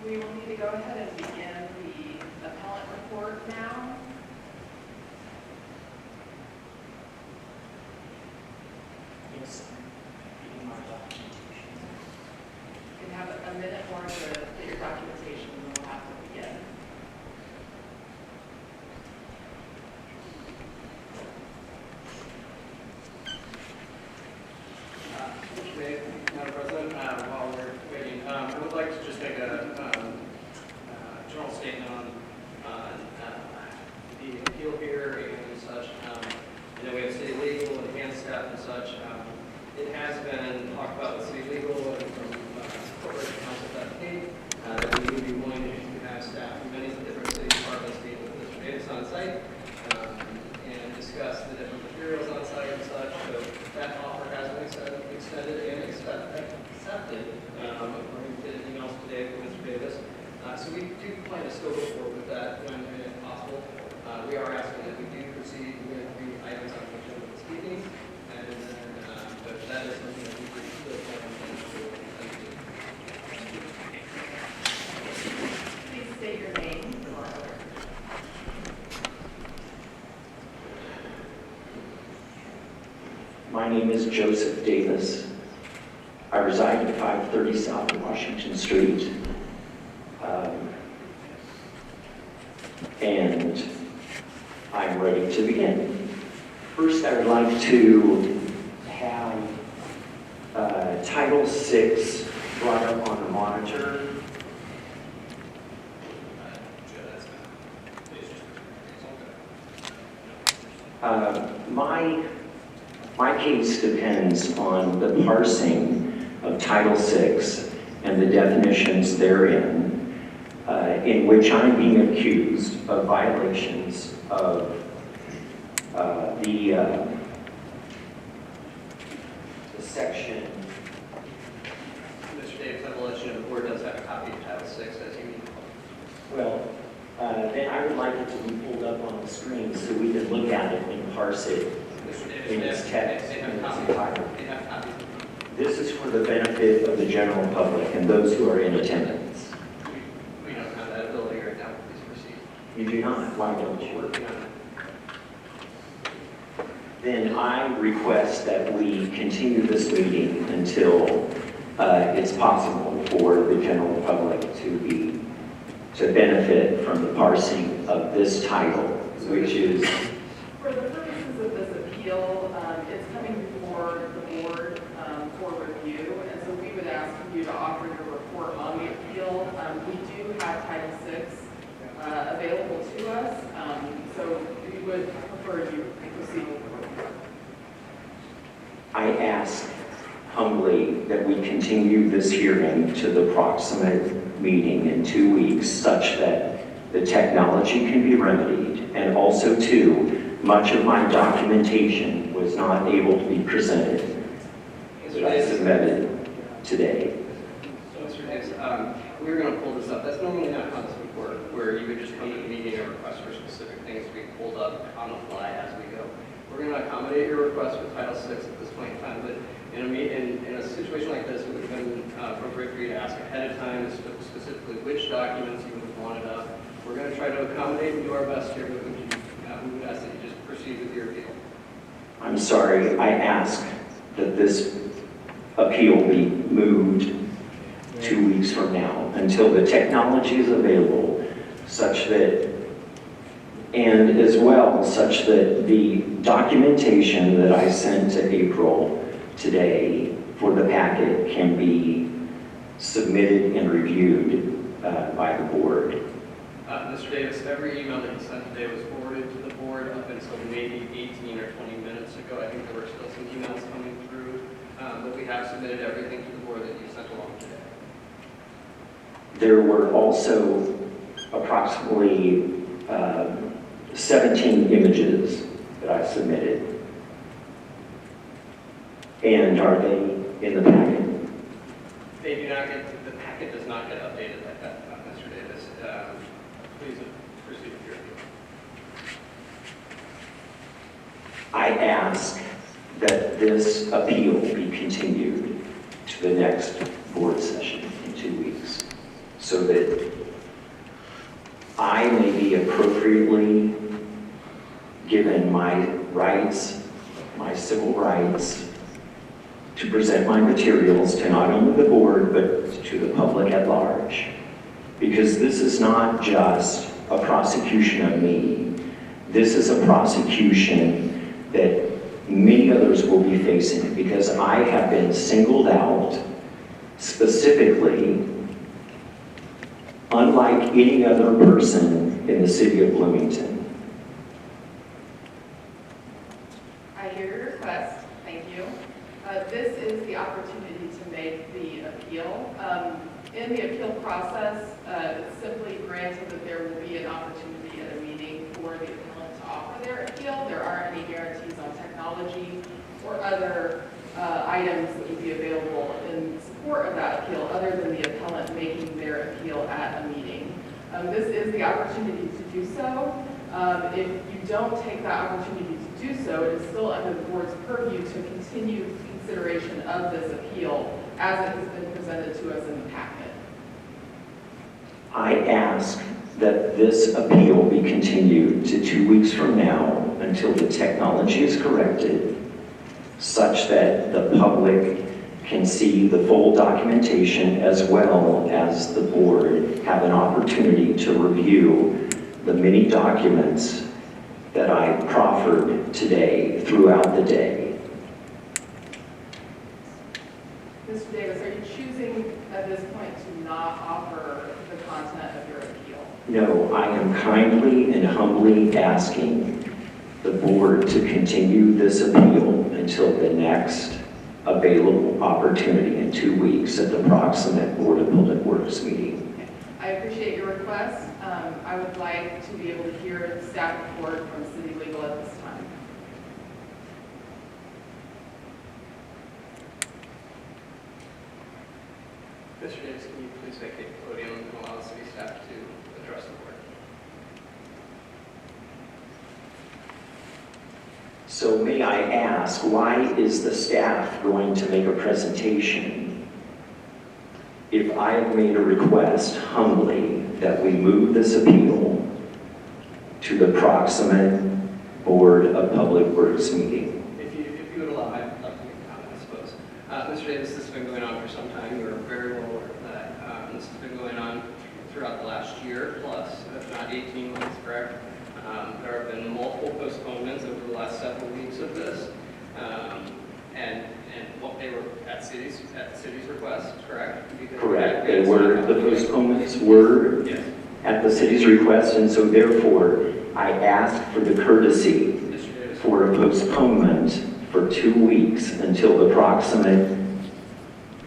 We will need to go ahead and begin the appellant report now. Yes. You can have a minute more to get your documentation, and then we'll have to begin. Madam President, while we're waiting, I would like to just make a general statement on the appeal here and such. You know, we have city legal and enhanced staff and such. It has been talked about with city legal and from corporation counsel that we would be willing to have staff from many different city departments meet with Mr. Davis on site and discuss the different materials on site and such. So that offer has been extended and accepted, according to anything else today from Mr. Davis. So we do plan to still go forward with that when possible. We are asking that we do proceed with the items on the agenda this evening, and then, but that is something that we could still plan on doing. Please state your name for the record. My name is Joseph Davis. I reside at 530 South Washington Street. And I'm ready to begin. First, I would like to have Title VI brought up on the monitor. My case depends on the parsing of Title VI and the definitions therein, in which I'm being accused of violations of the section. Mr. Davis, I will let you know the board does have a copy of Title VI as you need. Well, then I would like it to be pulled up on the screen so we can look at it and parse it Mr. Davis, in its text they in have its copies. entirety. They have copies. This is for the benefit of the general public and those who are in attendance. We don't have that ability right now. Please proceed. You do not. Why don't We're you? working on it. Then I request that we continue this meeting until it's possible for the general public to benefit from the parsing of this title, which is. For the purposes of this appeal, it's coming before the board for review, and so we would ask you to offer your report on the appeal. We do have Title VI available to us, so we would prefer you proceed with the report. I ask humbly that we continue this hearing to the proximate meeting in 2 weeks such that the technology can be remedied, and also too, much of my documentation was not able to be presented that I submitted today. So, Mr. Davis, we're going to pull this up. That's normally not how this would work, where you would just come to the meeting and request for specific things to be pulled up on the fly as we go. We're going to accommodate your request with Title VI at this point in time, but in a situation like this, it would have been appropriate for you to ask ahead of time specifically which documents you would have wanted up. We're going to try to accommodate and do our best here, but we would ask that you just proceed with your appeal. I'm sorry, I ask that this appeal be moved 2 weeks from now until the technology is available such that, and as well, such that the documentation that I sent to April today for the packet can be submitted and reviewed by the board. Mr. Davis, every email that you sent today was forwarded to the board up until maybe 18 or 20 minutes ago. I think there were still some emails coming through, but we have submitted everything to the board that you sent along today. There were also approximately 17 images that I submitted. And are they in the packet? They do not get, the packet does not get updated like that, Mr. Davis. Please proceed with your review. I ask that this appeal be continued to the next board session in 2 weeks so that I may be appropriately given my rights, my civil rights, to present my materials to not only the board, but to the public at large. Because this is not just a prosecution of me. This is a prosecution that many others will be facing because I have been singled out specifically, unlike any other person in the city of Bloomington. I hear your request, thank you. This is the opportunity to make the appeal. In the appeal process, it's simply granted that there will be an opportunity at a meeting for the appellant to offer their appeal. There aren't any guarantees on technology or other items that would be available in support of that appeal other than the appellant making their appeal at a meeting. This is the opportunity to do so. If you don't take that opportunity to do so, it is still under the board's purview to continue consideration of this appeal as it has been presented to us in the packet. I ask that this appeal be continued to 2 weeks from now until the technology is corrected, such that the public can see the full documentation as well as the board have an opportunity to review the many documents that I proffered today throughout the day. Mr. Davis, are you choosing at this point to not offer the content of your appeal? No, I am kindly and humbly asking the board to continue this appeal until the next available opportunity in 2 weeks at the proximate Board of Public Works meeting. I appreciate your request. I would like to be able to hear the staff report from City Legal at this time. Mr. Davis, can you please vacate the podium and allow the city staff to address the board? So may I ask, why is the staff going to make a presentation if I have made a request humbly that we move this appeal to the proximate Board of Public Works meeting? If you would allow, I'd like to make a comment, I suppose. Mr. Davis, this has been going on for some time. You're very well aware of that. This has been going on throughout the last year plus, if not 18 months, correct? There have been multiple postponements over the last several weeks of this, and what they were at the city's request, correct? Because Correct. They were, the postponements were yes. at the city's request, and so therefore I asked for the courtesy Mr. Davis. for a postponement for 2 weeks until the proximate.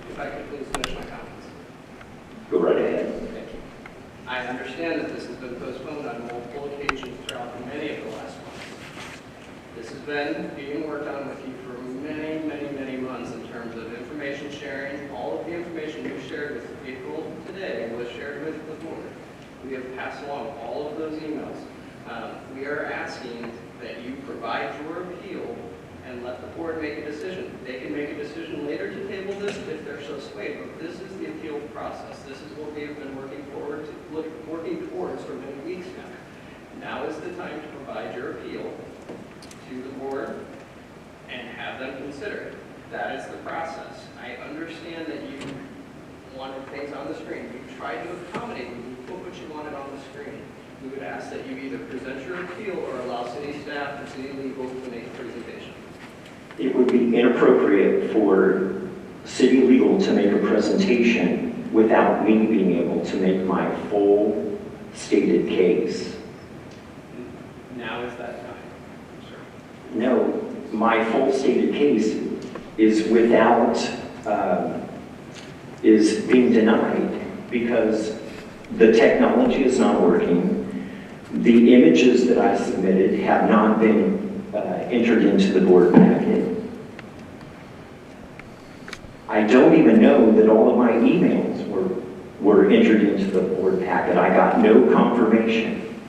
If I could please finish my comments. Go right ahead. Thank you. I understand that this has been postponed on multiple occasions throughout many of the last months. This has been being worked on with you for many, many, many months in terms of information sharing. All of the information you shared with April today was shared with the board. We have passed along all of those emails. We are asking that you provide your appeal and let the board make a decision. They can make a decision later to table this if they're so swayed, but this is the appeal process. This is what we have been working towards for many weeks now. Now is the time to provide your appeal to the board and have them consider it. That is the process. I understand that you wanted things on the screen. We tried to accommodate you. We put what you wanted on the screen. We would ask that you either present your appeal or allow city staff and city legal to make a presentation. It would be inappropriate for city legal to make a presentation without me being able to make my full stated case. Now is that time, sir. No, my full stated case is without, is being denied because the technology is not working. The images that I submitted have not been entered into the board packet. I don't even know that all of my emails were entered into the board packet. I got no confirmation.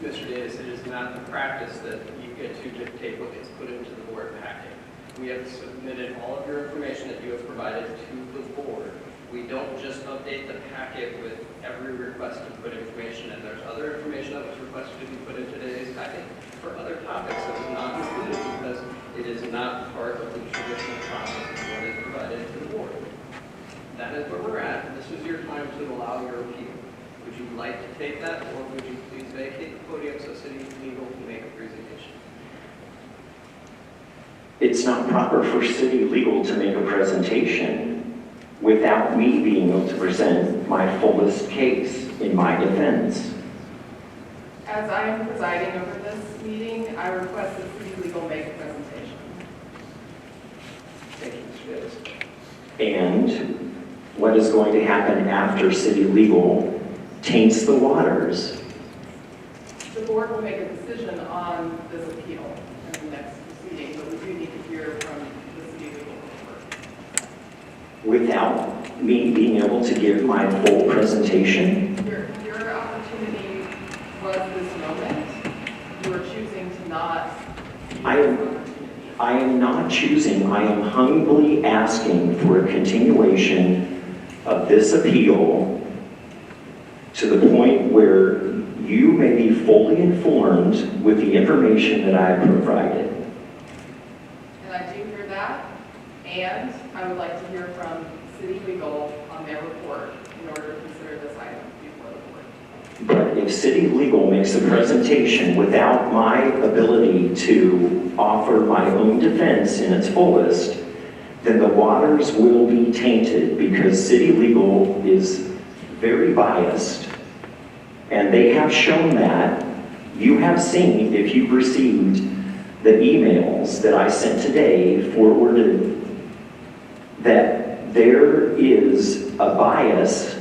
Mr. Davis, it is not the practice that you get to dictate what gets put into the board packet. We have submitted all of your information that you have provided to the board. We don't just update the packet with every request to put information in. There's other information that was requested to be put in today's packet for other topics that was not included because it is not part of the traditional process of what is provided to the board. That is where we're at. This is your time to allow your appeal. Would you like to take that, or would you please vacate the podium so city legal can make a presentation? It's not proper for city legal to make a presentation without me being able to present my fullest case in my defense. As I am presiding over this meeting, I request that city legal make a presentation. Thank you, Mr. Davis. And what is going to happen after city legal taints the waters? The board will make a decision on this appeal in the next proceeding, but we do need to hear from the city legal report. Without me being able to give my full presentation? Your opportunity was this moment. You are choosing to not use this opportunity. I am not choosing, I am humbly asking for a continuation of this appeal to the point where you may be fully informed with the information that I have provided. And I do hear that, and I would like to hear from city legal on their report in order to consider this item before the board. But if city legal makes a presentation without my ability to offer my own defense in its fullest, then the waters will be tainted because city legal is very biased, and they have shown that. You have seen, if you've received the emails that I sent today forwarded, that there is a bias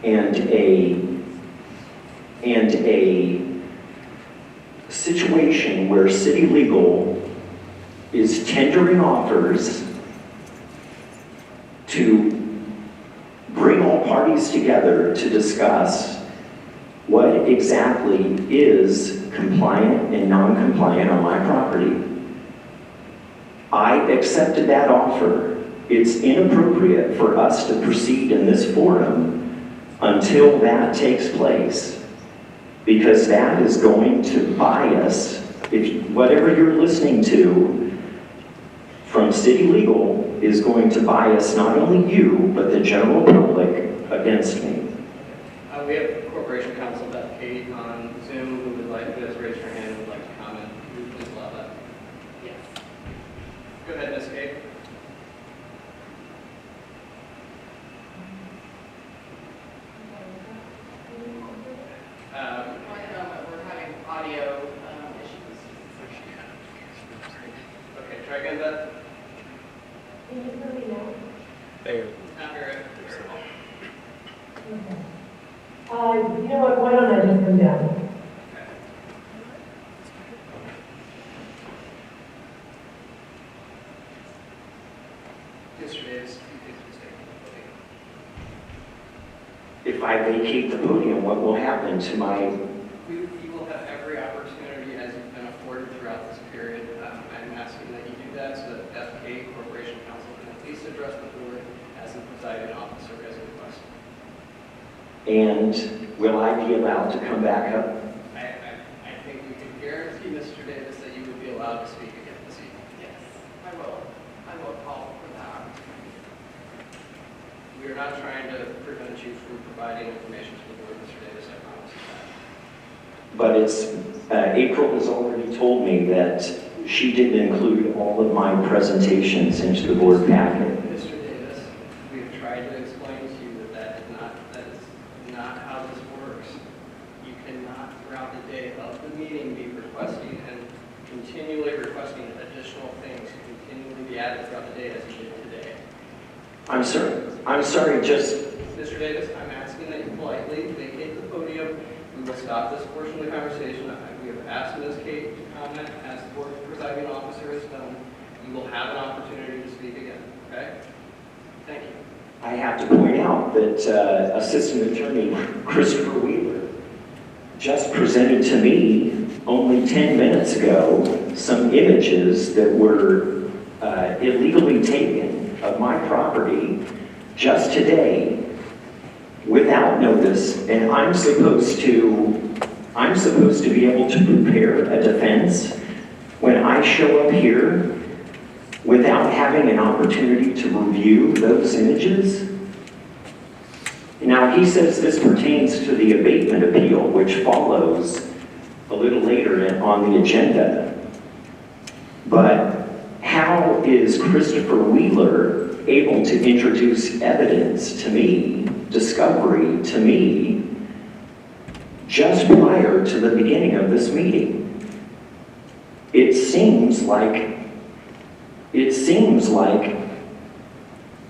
and a situation where city legal is tendering offers to bring all parties together to discuss what exactly is compliant and non-compliant on my property. I accepted that offer. It's inappropriate for us to proceed in this forum until that takes place, because that is going to bias, if whatever you're listening to from city legal is going to bias not only you, but the general public against me. We have Corporation Counsel Beth Kate on Zoom who would like to raise her hand and would like to comment. Would you please allow that? Yes. Go ahead, Ms. Kate. One moment, we're having audio issues. Okay, try again, Beth. Can you hear me now? There. Not hear it. You know what, why don't I just come down? Mr. Davis, you can please take the podium. If I vacate the podium, what will happen to my... You will have every opportunity as you've been afforded throughout this period. I'm asking that you do that so that Beth Kate, Corporation Counsel, can at least address the board as the presiding officer as a request. And will I be allowed to come back up? I think we can guarantee, Mr. Davis, that you would be allowed to speak again this evening. Yes, I will. I will call prevent you from providing information to the board, Mr. Davis, I promise you that. But April has already told me that she didn't include all of my presentations into the board packet. Mr. Davis, we have tried to explain to you that that is not how this works. You cannot, throughout the day of the meeting, be requesting and continually requesting additional things to continually be added throughout the day as you did today. I'm sorry, just... Mr. Davis, I'm asking that you politely vacate the podium. We will stop this portion of the conversation. We have asked Ms. Kate to comment as the board presiding officer has done. You will have an opportunity to speak again, okay? Thank you. I have to point out that Assistant Attorney Christopher Wheeler just presented to me only 10 minutes ago some images that were illegally taken of my property just today without notice, and I'm supposed to be able to prepare a defense when I show up here without having an opportunity to review those images? Now, he says this pertains to the abatement appeal, which follows a little later on the agenda. But how is Christopher Wheeler able to introduce evidence to me, discovery to me, just prior to the beginning of this meeting? It seems like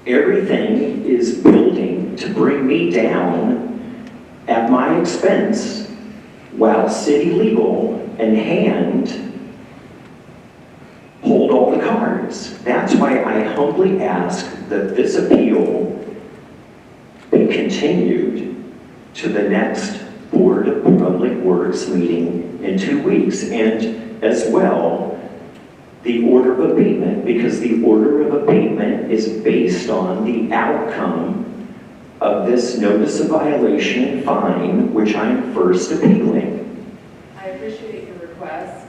everything is building to bring me down at my expense, while city legal and hand hold all the cards. That's why I humbly ask that this appeal be continued to the next Board of Public Works meeting in 2 weeks, and as well, the order of abatement, because the order of abatement is based on the outcome of this notice of violation and fine, which I'm first appealing. I appreciate your request.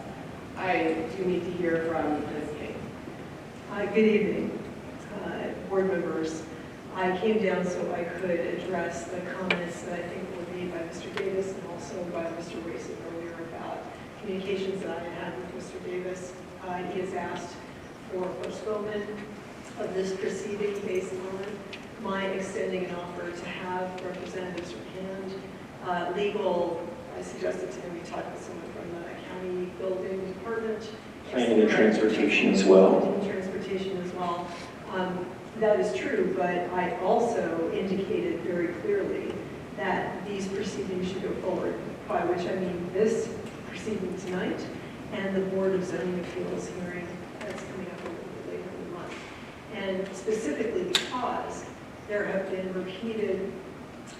I do need to hear from Ms. King. Good evening, board members. I came down so I could address the comments that I think were made by Mr. Davis and also by Mr. Racing earlier about communications that I had with Mr. Davis. He has asked for postponement of this proceeding based on my extending an offer to have representatives from hand. Legal, I suggested to him we talk with someone from the county building department. Planning and transportation as well. Transportation as well. That is true, but I also indicated very clearly that these proceedings should go forward, by which I mean this proceeding tonight and the Board of Zoning Appeals hearing that's coming up a little bit later in the month. And specifically because there have been repeated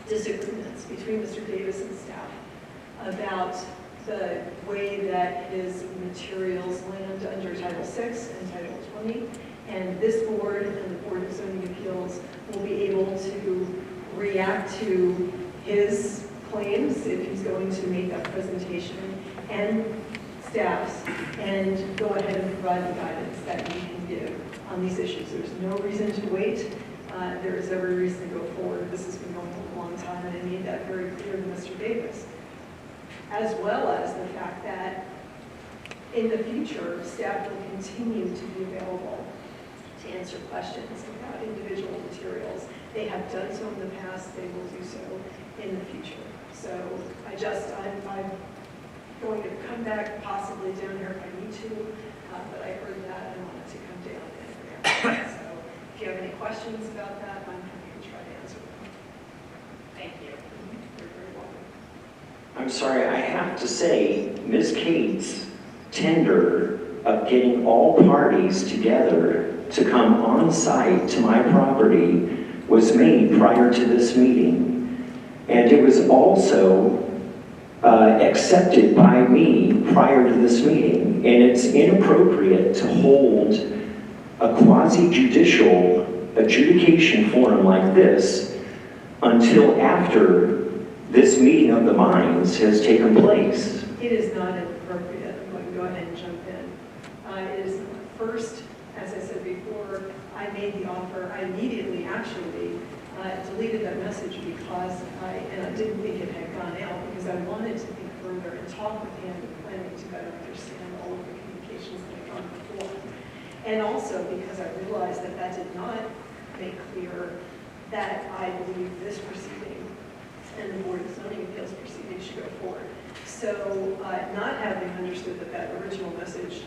disagreements between Mr. Davis and staff about the way that his materials land under Title VI and Title 20. And this board and the Board of Zoning Appeals will be able to react to his claims if he's going to make that presentation, and staff's, and go ahead and provide the guidance that we can give on these issues. There's no reason to wait. There is every reason to go forward. This has been going on a long time, and I made that very clear to Mr. Davis, as well as the fact that in the future, staff will continue to be available to answer questions about individual materials. They have done so in the past, they will do so in the future. So I'm going to come back possibly down here if I need to, but I heard that and wanted to come down and react. So if you have any questions about that, I'm happy to try to answer them. Thank you. You're very welcome. I'm sorry, I have to say, Ms. Kate's tender of getting all parties together to come on site to my property was made prior to this meeting. And it was also accepted by me prior to this meeting. And it's inappropriate to hold a quasi-judicial adjudication forum like this until after this meeting of the minds has taken place. It is not inappropriate. I'm going to go ahead and jump in. It is first, as I said before, I made the offer. I immediately actually deleted that message because and I didn't think it had gone out because I wanted to think further and talk with him and planning to better understand all of the communications that had gone before. And also because I realized that that did not make clear that I believe this proceeding and the Board of Zoning Appeals proceeding should go forward. So not having understood that that original message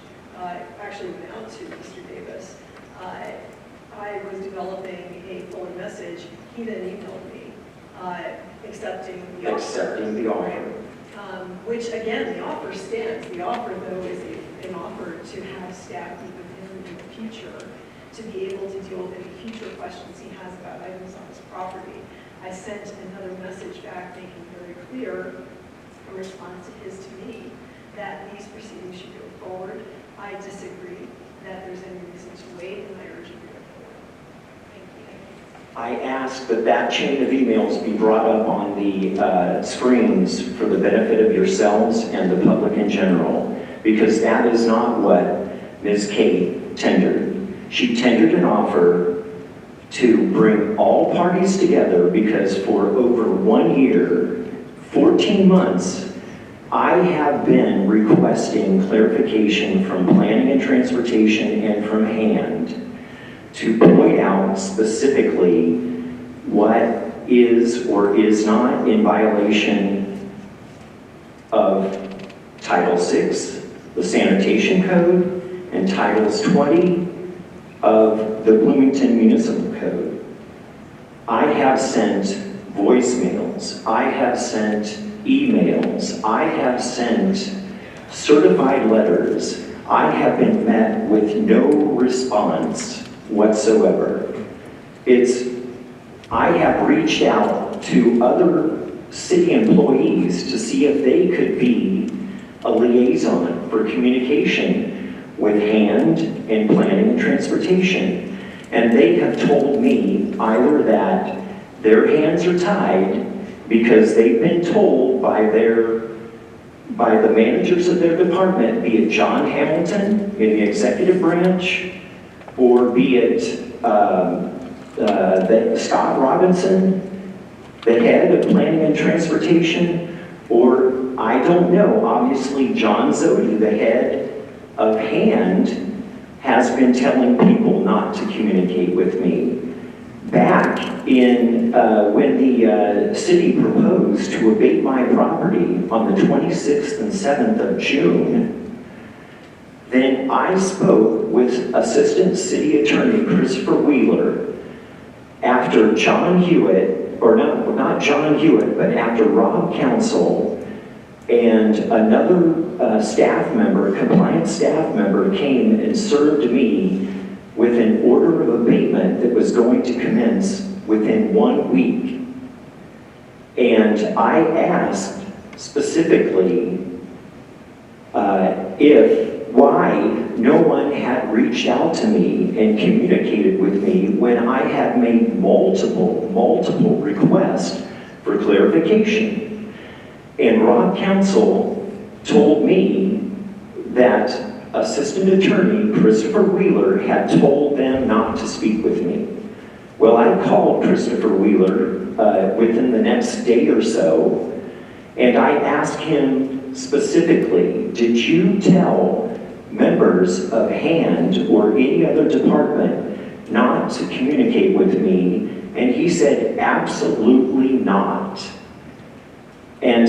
actually went out to Mr. Davis, I was developing a fuller message. He then emailed me accepting the offer. Accepting the offer. Which again, the offer stands. The offer though is an offer to have staff meet with him in the future to be able to deal with any future questions he has about items on his property. I sent another message back making very clear in response to his to me that these proceedings should go forward. I disagree that there's any reason to wait, and I urge you to go forward. Thank you. I ask that that chain of emails be brought up on the screens for the benefit of yourselves and the public in general, because that is not what Ms. Kate tendered. She tendered an offer to bring all parties together because for over 1 year, 14 months, I have been requesting clarification from Planning and Transportation and from Hand to point out specifically what is or is not in violation of Title VI, the Sanitation Code, and Titles 20 of the Bloomington Municipal Code. I have sent voicemails, I have sent emails, I have sent certified letters. I have been met with no response whatsoever. I have reached out to other city employees to see if they could be a liaison for communication with Hand and Planning and Transportation. And they have told me either that their hands are tied because they've been told by the managers of their department, be it John Hamilton in the executive branch, or be it Scott Robinson, the head of Planning and Transportation, or I don't know, obviously John Zodi, the head of Hand, has been telling people not to communicate with me. Back in when the city proposed to abate my property on the 26th and 7th of June, then I spoke with Assistant City Attorney Christopher Wheeler after John Hewitt, or no, not John Hewitt, but after Rob Council and another staff member, compliance staff member, came and served me with an order of abatement that was going to commence within 1 week. And I asked specifically why no one had reached out to me and communicated with me when I had made multiple requests for clarification. And Rob Council told me that Assistant Attorney Christopher Wheeler had told them not to speak with me. Well, I called Christopher Wheeler within the next day or so, and I asked him specifically, did you tell members of Hand or any other department not to communicate with me? And he said, absolutely not. And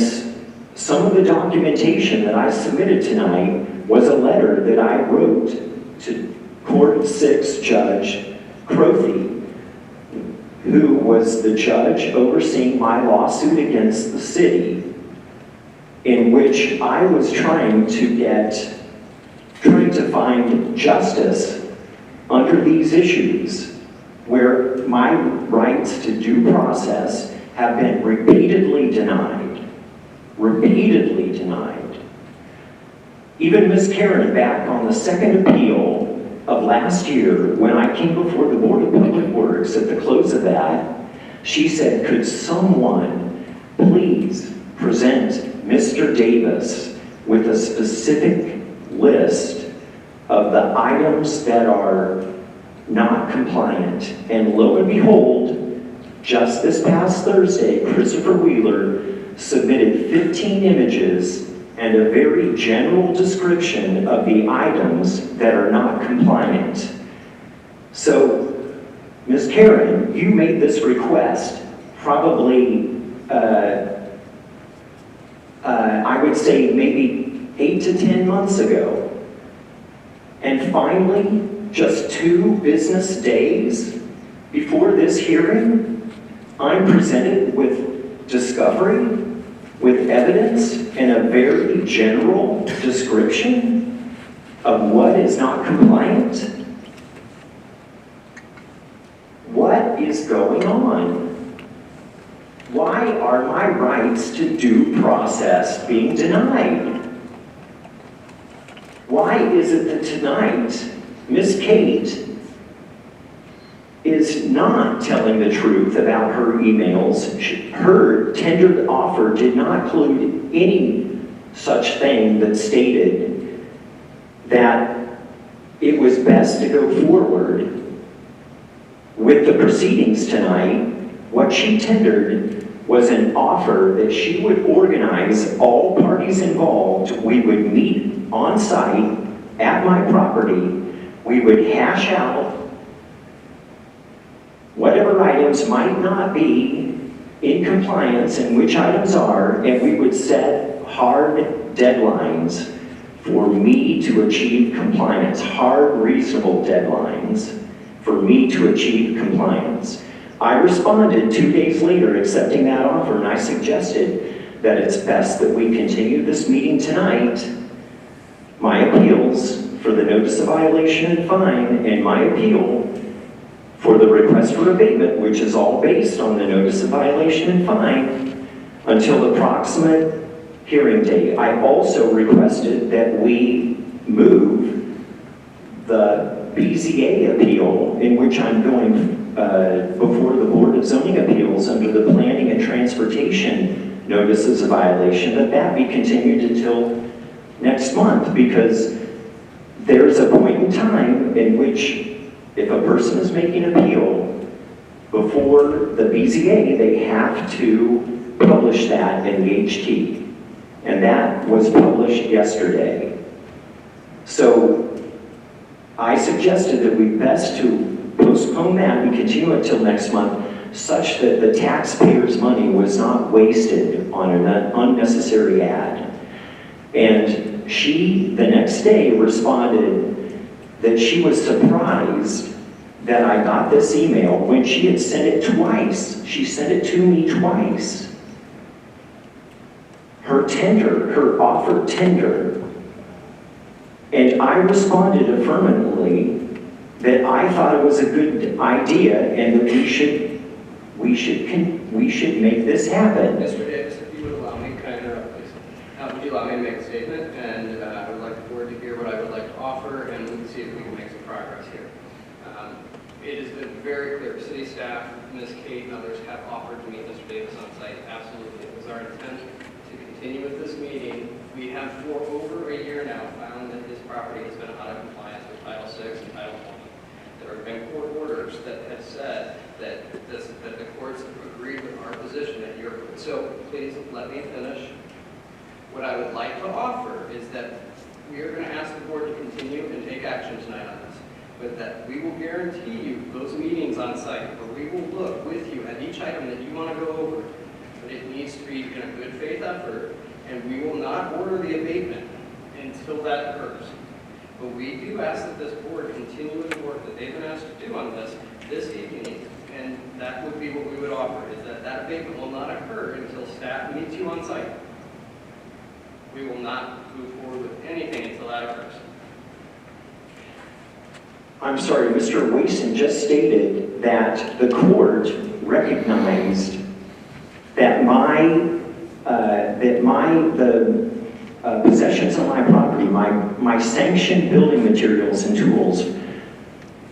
some of the documentation that I submitted tonight was a letter that I wrote to Court 6 Judge Crothy, who was the judge overseeing my lawsuit against the city, in which I was trying to find justice under these issues, where my rights to due process have been repeatedly denied. Repeatedly denied. Even Ms. Karen, back on the second appeal of last year, when I came before the Board of Public Works at the close of that, she said, could someone please present Mr. Davis with a specific list of the items that are not compliant? And lo and behold, Just this past Thursday, Christopher Wheeler submitted 15 images and a very general description of the items that are not compliant. So, Ms. Karen, you made this request probably, I would say maybe 8 to 10 months ago. And finally, just 2 business days before this hearing, I'm presented with discovery, with evidence, and a very general description of what is not compliant. What is going on? Why are my rights to due process being denied? Why is it that tonight, Miss Kate is not telling the truth about her emails? Her tendered offer did not include any such thing that stated that it was best to go forward with the proceedings tonight. What she tendered was an offer that she would organize all parties involved. We would meet on site at my property. We would hash out whatever items might not be in compliance and which items are, and we would set hard deadlines for me to achieve compliance, hard, reasonable deadlines for me to achieve compliance. I responded 2 days later accepting that offer, and I suggested that it's best that we continue this meeting tonight. My appeals for the notice of violation and fine, and my appeal for the request for abatement, which is all based on the notice of violation and fine, until the proximate hearing date. I also requested that we move the BZA appeal, in which I'm going before the Board of Zoning Appeals under the Planning and Transportation notices of violation, that be continued until next month, because there's a point in time in which if a person is making an appeal before the BZA, they have to publish that in the HT. And that was published yesterday. So I suggested that we best to postpone that and continue it till next month, such that the taxpayers' money was not wasted on an unnecessary ad. And she, the next day, responded that she was surprised that I got this email when she had sent it twice. She sent it to me twice. Her offer tender. And I responded affirmatively that I thought it was a good idea and that we should make this happen. Mr. Davis, if you would allow me, can I interrupt, please? Would you allow me to make a statement? And I would like the board to hear what I would like to offer, and we can see if we can make some progress here. It has been very clear. City staff, Ms. Kate, and others have offered to meet Mr. Davis on site. Absolutely. It was our intent to continue with this meeting. We have for over a year now found that this property has been out of compliance with Title VI and Title I. There have been court orders that have said that the courts have agreed with our position that you're. So please let me finish. What I would like to offer is that we are going to ask the board to continue and take action tonight on this, but that we will guarantee you those meetings on site where we will look with you at each item that you want to go over, but it needs to be in a good faith effort, and we will not order the abatement until that occurs. But we do ask that this board continue with the work that they've been asked to do on this evening, and that would be what we would offer, is that abatement will not occur until staff meets you on site. We will not move forward with anything until that occurs. I'm sorry, Mr. Wason just stated that the court recognized that the possessions on my property, my sanctioned building materials and tools,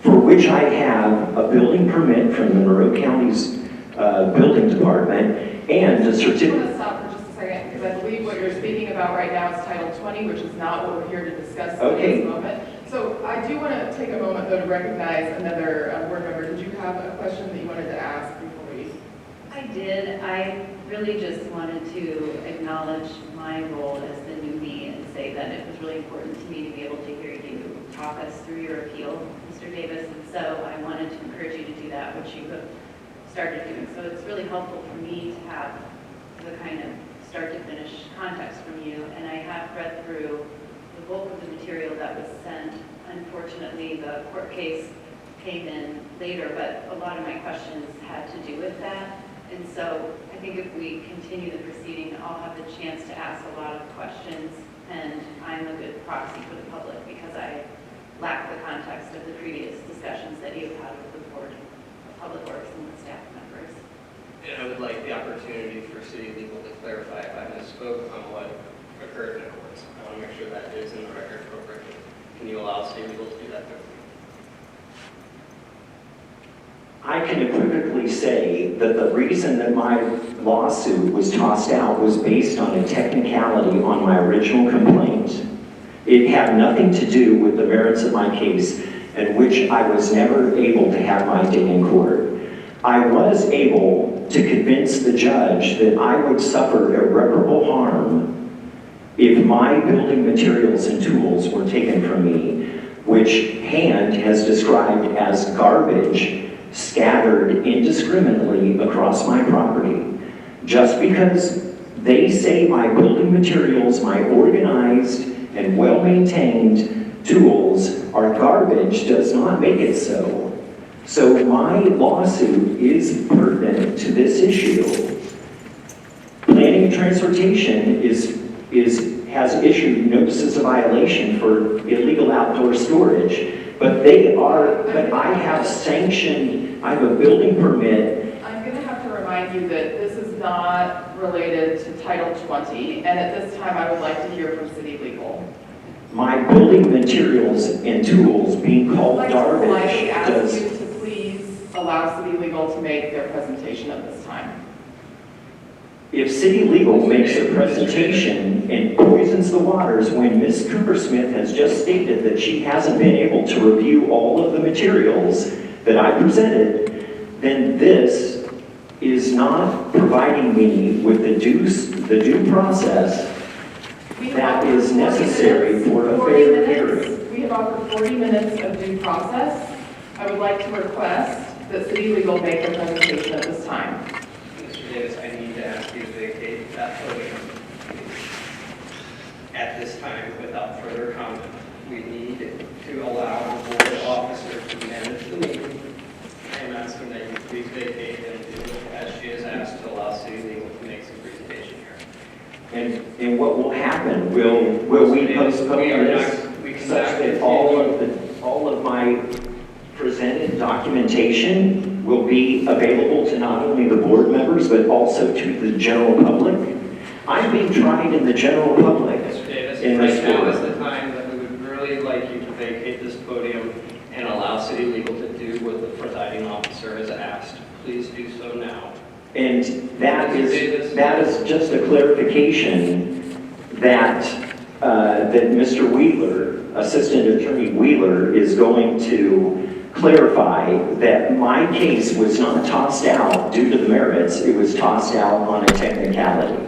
for which I have a building permit from the Monroe County's building department and a I want certificate. to stop for just a second, because I believe what you're speaking about right now is Title 20, which is not what we're here to discuss in this moment. So I do want to take a moment, though, to recognize another board member. Did you have a question that you wanted to ask before we did. I really just wanted to acknowledge my role as the new me and say that it was really important to me to be able to hear you talk us through your appeal, Mr. Davis. And so I wanted to encourage you to do that, which you have started doing. So it's really helpful for me to have the kind of start to finish context from you. And I have read through the bulk of the material that was sent. Unfortunately, the court case came in later, but a lot of my questions had to do with that. And so I think if we continue the proceeding, I'll have the chance to ask a lot of questions, and I'm a good proxy for the public because I lack the context of the previous discussions that you've had with the Board of Public Works and the staff members. And I would like the opportunity for city legal to clarify if I misspoke on what occurred in the courts. I want to make sure that is in the record appropriately. Can you allow city legal to do that? I can equivocally say that the reason that my lawsuit was tossed out was based on a technicality on my original complaint. It had nothing to do with the merits of my case, in which I was never able to have my day in court. I was able to convince the judge that I would suffer irreparable harm if my building materials and tools were taken from me, which Hand has described as garbage scattered indiscriminately across my property. Just because they say my building materials, my organized and well-maintained tools are garbage does not make it so. So my lawsuit is pertinent to this issue. Planning and Transportation has issued notices of violation for illegal outdoor storage. But I have sanctioned, I have a building permit. I'm going to have to remind you that this is not related to Title 20, and at this time I would like to hear from City Legal. My building materials and tools being called I'd like to garbage politely ask does... you to please allow City Legal to make their presentation at this time. If City Legal makes a presentation and poisons the waters when Ms. Cooper-Smith has just stated that she hasn't been able to review all of the materials that I presented, then this is not providing me with the due process that is necessary for a fair hearing. We have offered 40 minutes of due process. I would like to request that City Legal make a presentation at this time. Mr. Davis, I need to ask you to vacate that podium at this time without further comment. We need to allow the board officer to manage the meeting. I am asking that you please vacate and do as she has asked to allow City Legal to make some presentation here. And what will happen? Will we postpone this such that all of my presented documentation will be available to not only the board members, but also to the general public? I'm being tried in the general public. Mr. Davis, in this right now board. is the time that we would really like you to vacate this podium and allow City Legal to do what the presiding officer has asked. Please do so now. And that is just a clarification that that Mr. Wheeler, Assistant Attorney Wheeler, is going to clarify that my case was not tossed out due to the merits, it was tossed out on a technicality.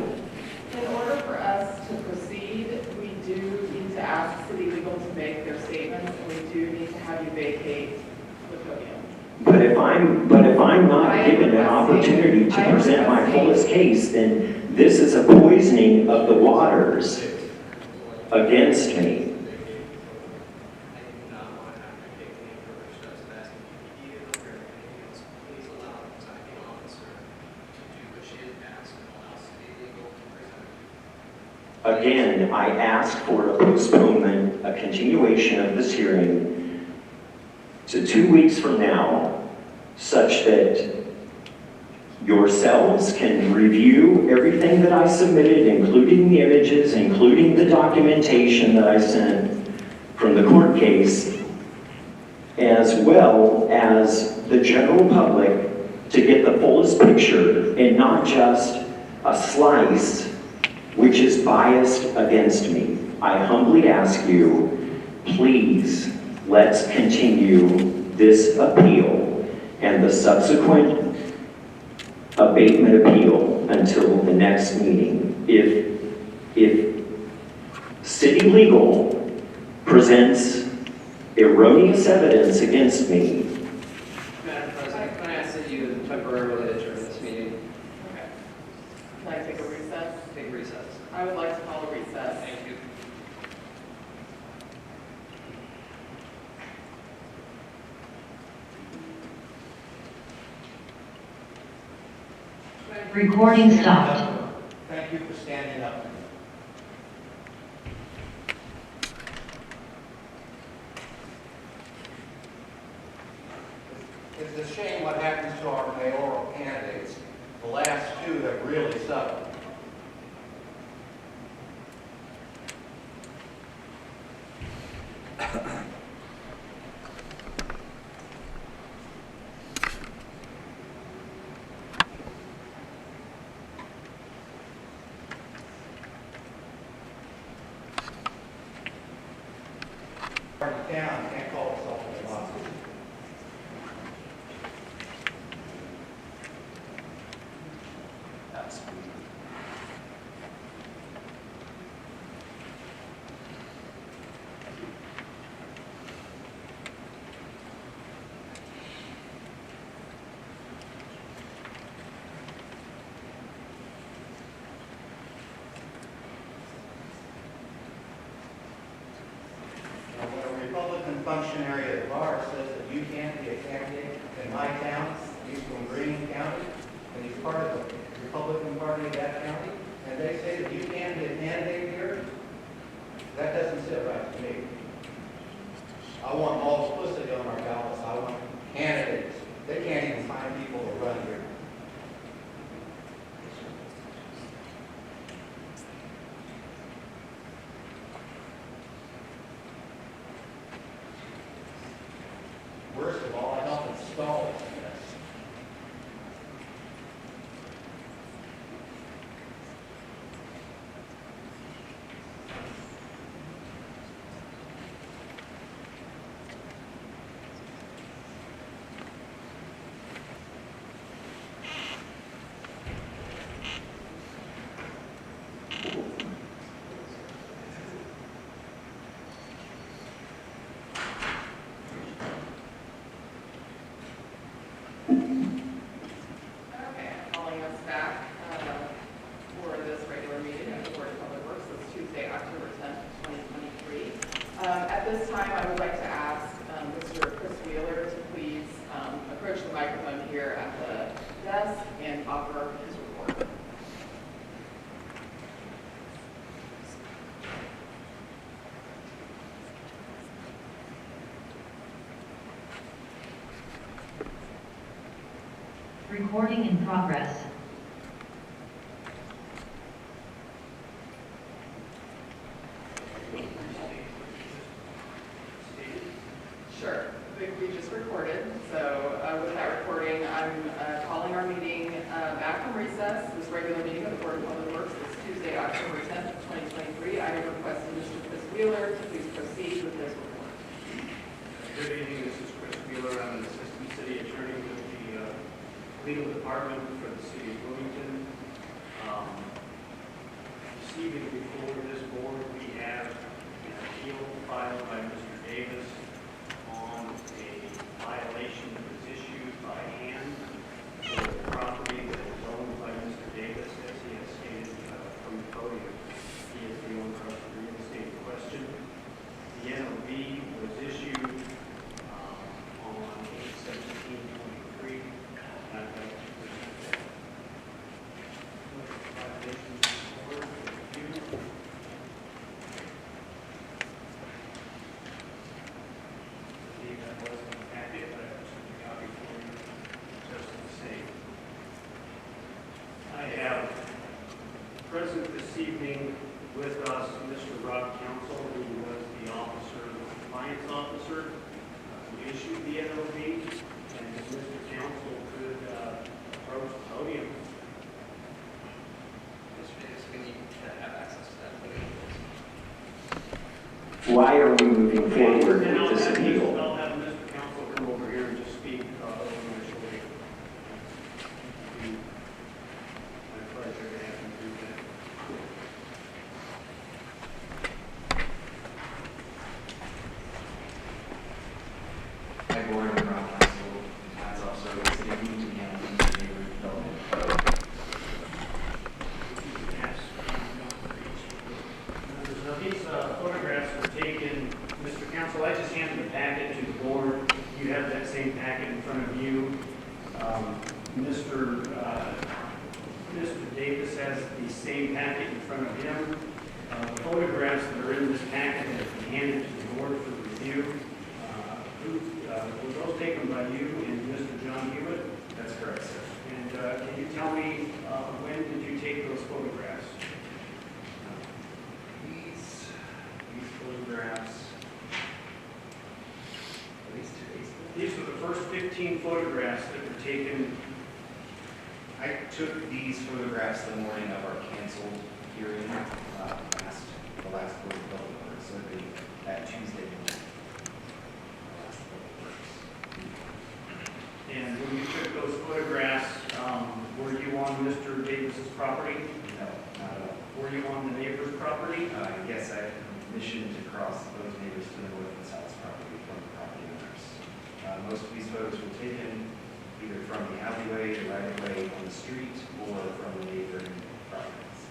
In order for us to proceed, we do need to ask City Legal to make their statements, and we do need to have you vacate the podium. But if I'm not given an opportunity to present my fullest case, then this is a poisoning of the waters against me. Again, I ask for a postponement, a continuation of this hearing to 2 weeks from now, such that yourselves can review everything that I submitted, including the images, including the documentation that I sent from the court case, as well as the general public to get the fullest picture and not just a slice which is biased against me. I humbly ask you, please, let's continue this appeal and the subsequent abatement appeal until the next meeting. If city legal presents erroneous evidence against me, Madam President, can I ask that you temporarily adjourn this meeting? Okay. Can I take a recess? Take recess. I would like to call a recess. Thank you. Recording stopped. Thank you for standing up. It's a shame what happens to our mayoral candidates. The last two have really suffered. Town can't call itself a democracy. When a Republican functionary at large says that you can't be a candidate in my town, he's from Greene County, and he's part of the Republican Party of that county, and they say that you can't be a candidate here, that doesn't sit right to me. I want multiplicity on our ballots. I want candidates. They can't even find people to run here. Worst of all, I help install this mess. Okay, calling us back for this regular meeting of the Board of Public Works. It's Tuesday, October 10th, 2023. At this time, I would like to ask Mr. Chris Wheeler to please approach the microphone here at the desk and offer his report. Recording in progress. Sure. We just recorded, so with that recording, I'm calling our meeting back from recess. This regular meeting of the Board of Public Works is Tuesday, October 10th, 2023. I have requested Mr. Chris Wheeler to please proceed with his report. Good evening, this is Chris Wheeler. I'm an assistant city attorney with the legal department for the city of Bloomington. This evening before this board, we have an appeal filed by Mr. Davis on a violation that was issued by hand for the property that is owned by Mr. Davis, as he has stated from the podium. He is the owner of the real estate in question. The NOV was issued on 8/17/23. I'd like to present that. Violation report for review. I believe that wasn't in the packet, but I have a copy for you just the same. I have present this evening with us Mr. Rob Council, who was the compliance officer who issued the NOV, and if Mr. Council could approach the podium. Mr. Davis, can you have access to that podium? why are we moving forward And with this appeal? I'll have Mr. Council come over here and just speak over my shoulder. board and Rock Council has also the city of Bloomingtonian and the neighborhood development. So these photographs were taken, Mr. Council, I just handed the packet to the board. You have that same packet in front of you. Mr. Davis has the same packet in front of him. The photographs that are in this packet have been handed to the board for review. Were those taken by you and Mr. John Hewitt? That's correct, sir. And can you tell me when did you take those photographs? These photographs, at least 2 days ago. These were the first 15 photographs that were taken. I took these photographs the morning of our canceled hearing, the last board of public works, so it'd be that Tuesday morning. The last public works. And when you took those photographs, were you on Mr. Davis's property? No, not at all. Were you on the neighbor's property? Yes, I have permission to cross those neighbors to the north and south property from the property owners. Most of these photos were taken either from the alleyway, the right of way on the street, or from the neighboring properties.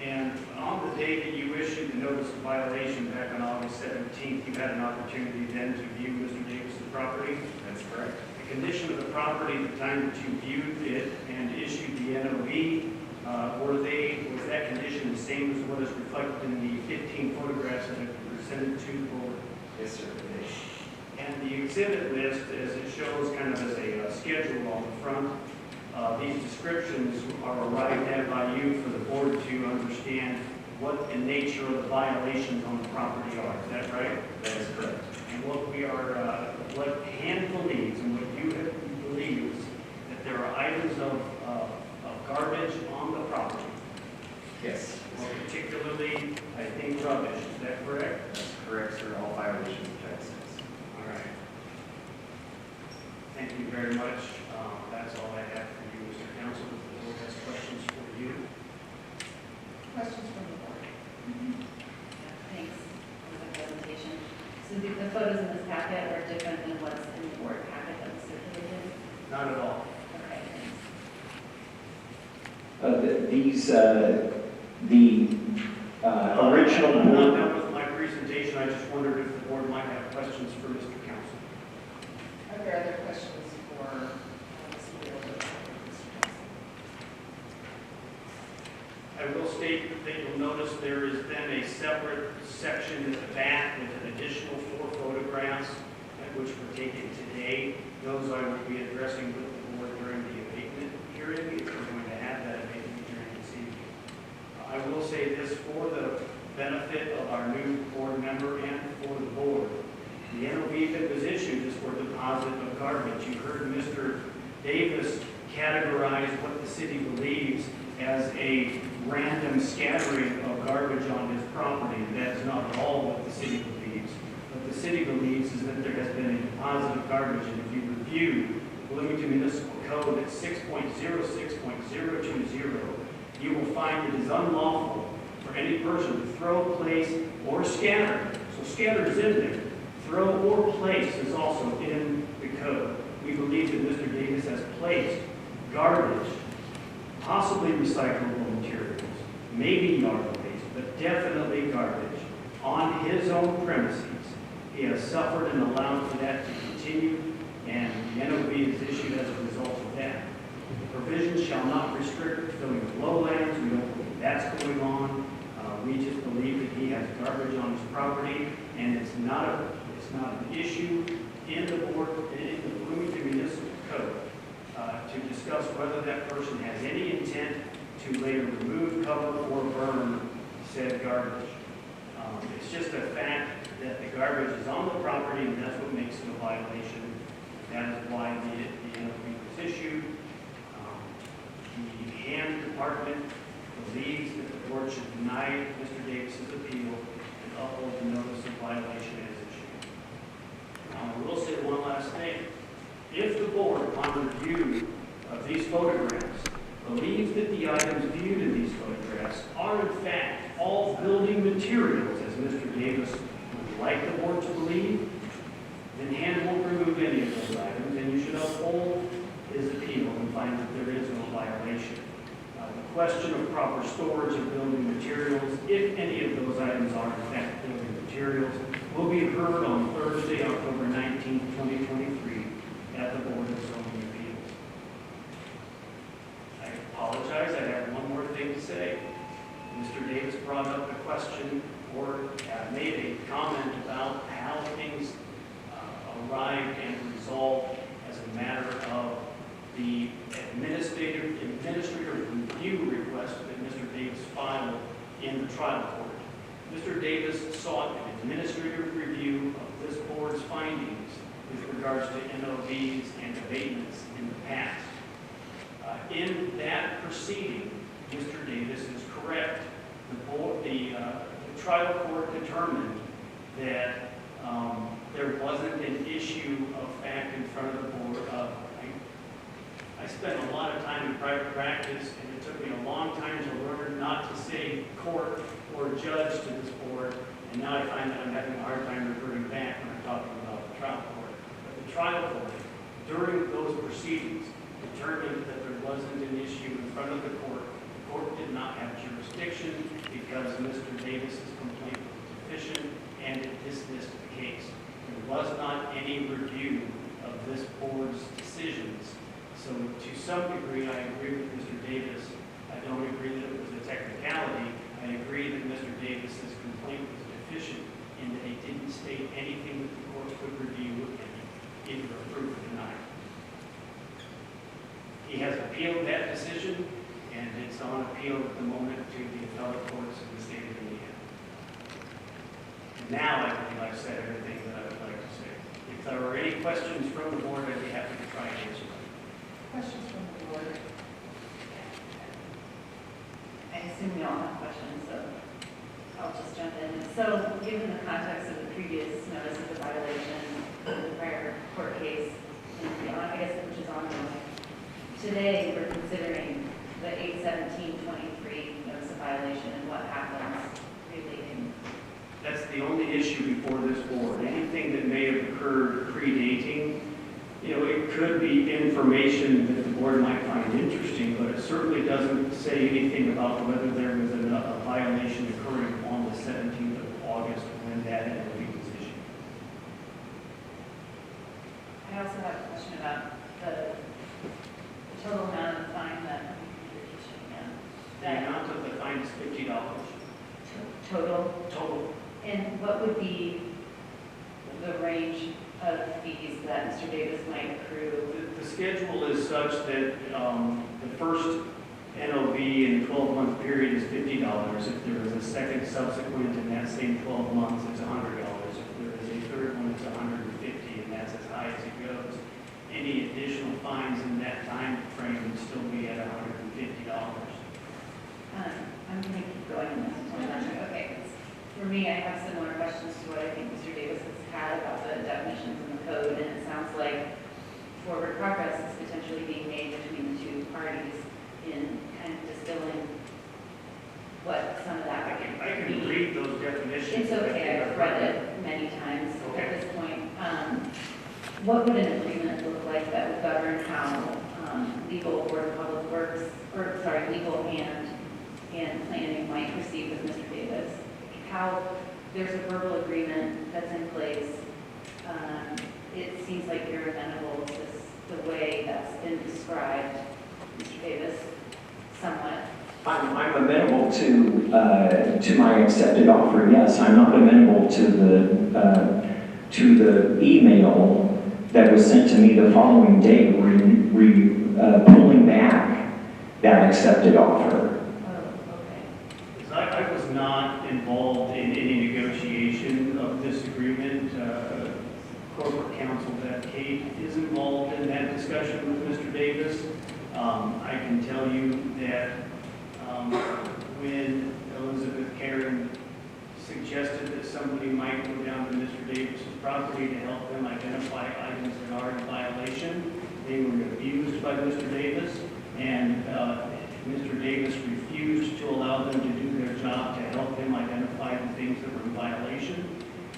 And on the day that you issued the notice of violation back on August 17th, you had an opportunity then to view Mr. Davis's property? That's correct. The condition of the property at the time that you viewed it and issued the NOV, was that condition the same as what is reflected in the 15 photographs that have been presented to the board? Yes, sir, it is. And the exhibit list, as it shows kind of as a schedule on the front, these descriptions are arrived at by you for the board to understand what the nature of the violations on the property are. Is that right? That is correct. And what hand believes and what you have believes that there are items of garbage on the property. Yes, More particularly, I think rubbish. Is that correct? that's correct, sir. All violations of Title VI. All right. Thank you very much. That's all I have for you, Mr. Council. If the board has questions for you. Questions from the board? Thanks for the presentation. So the photos in this packet are different than what's in the board packet that was circulated? Not at all. Okay, thanks. The original I'm not board, done with my presentation. I just wondered if the board might have questions for Mr. Council. Are there other questions for Mr. Davis? I will state that you'll notice there is then a separate section at the back with an additional 4 photographs which were taken today. Those I will be addressing with the board during the abatement hearing, if we're going to have that abatement hearing this evening. I will say this for the benefit of our new board member and for the board. The NOV that was issued is for deposit of garbage. You heard Mr. Davis categorize what the city believes as a random scattering of garbage on his property. That is not at all what the city believes. What the city believes is that there has been a deposit of garbage, and if you review Bloomington Municipal Code at 6.06.020, you will find it is unlawful for any person to throw, place, or scatter. So scatter is in there. Throw or place is also in the code. We believe that Mr. Davis has placed garbage, possibly recyclable materials, maybe yard waste, but definitely garbage, on his own premises. He has suffered and allowed for that to continue, and the NOV is issued as a result of that. The provisions shall not restrict filling of lowlands. We don't believe that's going on. We just believe that he has garbage on his property, and it's not an issue in the Bloomington Municipal Code to discuss whether that person has any intent to later remove, cover, or burn said garbage. It's just a fact that the garbage is on the property, and that's what makes it a violation. That is why the NOV was issued. The hand department believes that the board should deny Mr. Davis's appeal and uphold the notice of violation as issued. I will say one last thing. If the board, upon review of these photographs, believes that the items viewed in these photographs are in fact all building materials, as Mr. Davis would like the board to believe, then Hand won't remove any of those items, and you should uphold his appeal and find that there is no violation. The question of proper storage of building materials, if any of those items are in fact building materials, will be heard on Thursday, October 19, 2023, at the Board of Zoning Appeals. I apologize, I have one more thing to say. Mr. Davis brought up the question or made a comment about how things arrived and resolved as a matter of the administrative review request that Mr. Davis filed in the trial court. Mr. Davis sought an administrative review of this board's findings with regards to NOVs and abatements in the past. In that proceeding, Mr. Davis is correct. The trial court determined that there wasn't an issue of fact in front of the board. I spent a lot of time in private practice, and it took me a long time to learn not to say court or judge to this board, and now I find that I'm having a hard time reverting back when I'm talking about the trial court. But the trial court, during those proceedings, determined that there wasn't an issue in front of the court. The court did not have jurisdiction because Mr. Davis's complaint was deficient, and it dismissed the case. There was not any review of this board's decisions. So to some degree, I agree with Mr. Davis. I don't agree that it was a technicality. I agree that Mr. Davis's complaint was deficient in that he didn't state anything that the court could review and either approve or deny. He has appealed that decision, and it's on appeal at the moment to the appellate courts in the state of Indiana. And now I believe I've said everything that I would like to say. If there are any questions from the board, I'd be happy to try and answer them. Questions from the board? I assume we all have questions, so I'll just jump in. So, given the context of the previous notice of the violation of the prior court case, and I guess which is ongoing, today we're considering the 8/17/23 notice of violation and what happens really in. That's the only issue before this board. Anything that may have occurred predating, it could be information that the board might find interesting, but it certainly doesn't say anything about whether there was a violation occurring on the 17th of August when that NOV was issued. I also have a question about the total amount of fine that you're teaching them. The amount of the fine is $50. Total? Total. And what would be the range of fees that Mr. Davis might accrue? The schedule is such that the first NOV in a 12-month period is $50. If there is a second subsequent in that same 12 months, it's $100. If there is a third one, it's $150, and that's as high as it goes. Any additional fines in that time frame would still be at $150. I'm going to keep going on this. Okay. For me, I have similar questions to what I think Mr. Davis has had about the definitions in the code, and it sounds like forward progress is potentially being made between the two parties in kind of distilling what some of that I would can be. read those definitions. It's okay, I've read it many times Okay. at this point. What would an agreement look like that would govern how legal Board of Public Works, legal and planning might proceed with Mr. Davis? How there's a verbal agreement that's in place. It seems like you're amenable to the way that's been described, Mr. Davis, somewhat. I'm amenable to my accepted offer. Yes, I'm not amenable to the email that was sent to me the following day, pulling back that accepted offer. Oh, okay. I was not involved in any negotiation of this agreement. Corporate counsel Beth Kate is involved in that discussion with Mr. Davis. I can tell you that when Elizabeth Karen suggested that somebody might go down to Mr. Davis's property to help them identify items that are in violation, they were abused by Mr. Davis, and Mr. Davis refused to allow them to do their job to help them identify the things that were in violation.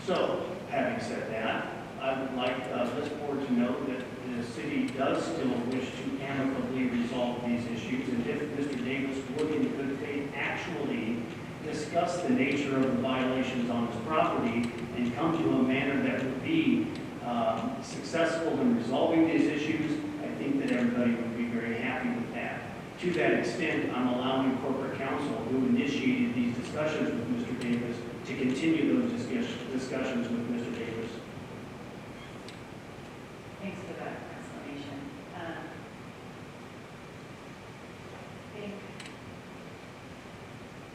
So, having said that, I would would like this board to know that the city does still wish to amicably resolve these issues, and if Mr. Davis would in good faith actually discuss the nature of the violations on his property and come to a manner that would be successful in resolving these issues, I think that everybody would be very happy with that. To that extent, I'm allowing corporate counsel, who initiated these discussions with Mr. Davis, to continue those discussions with Mr. Davis. Thanks for that explanation.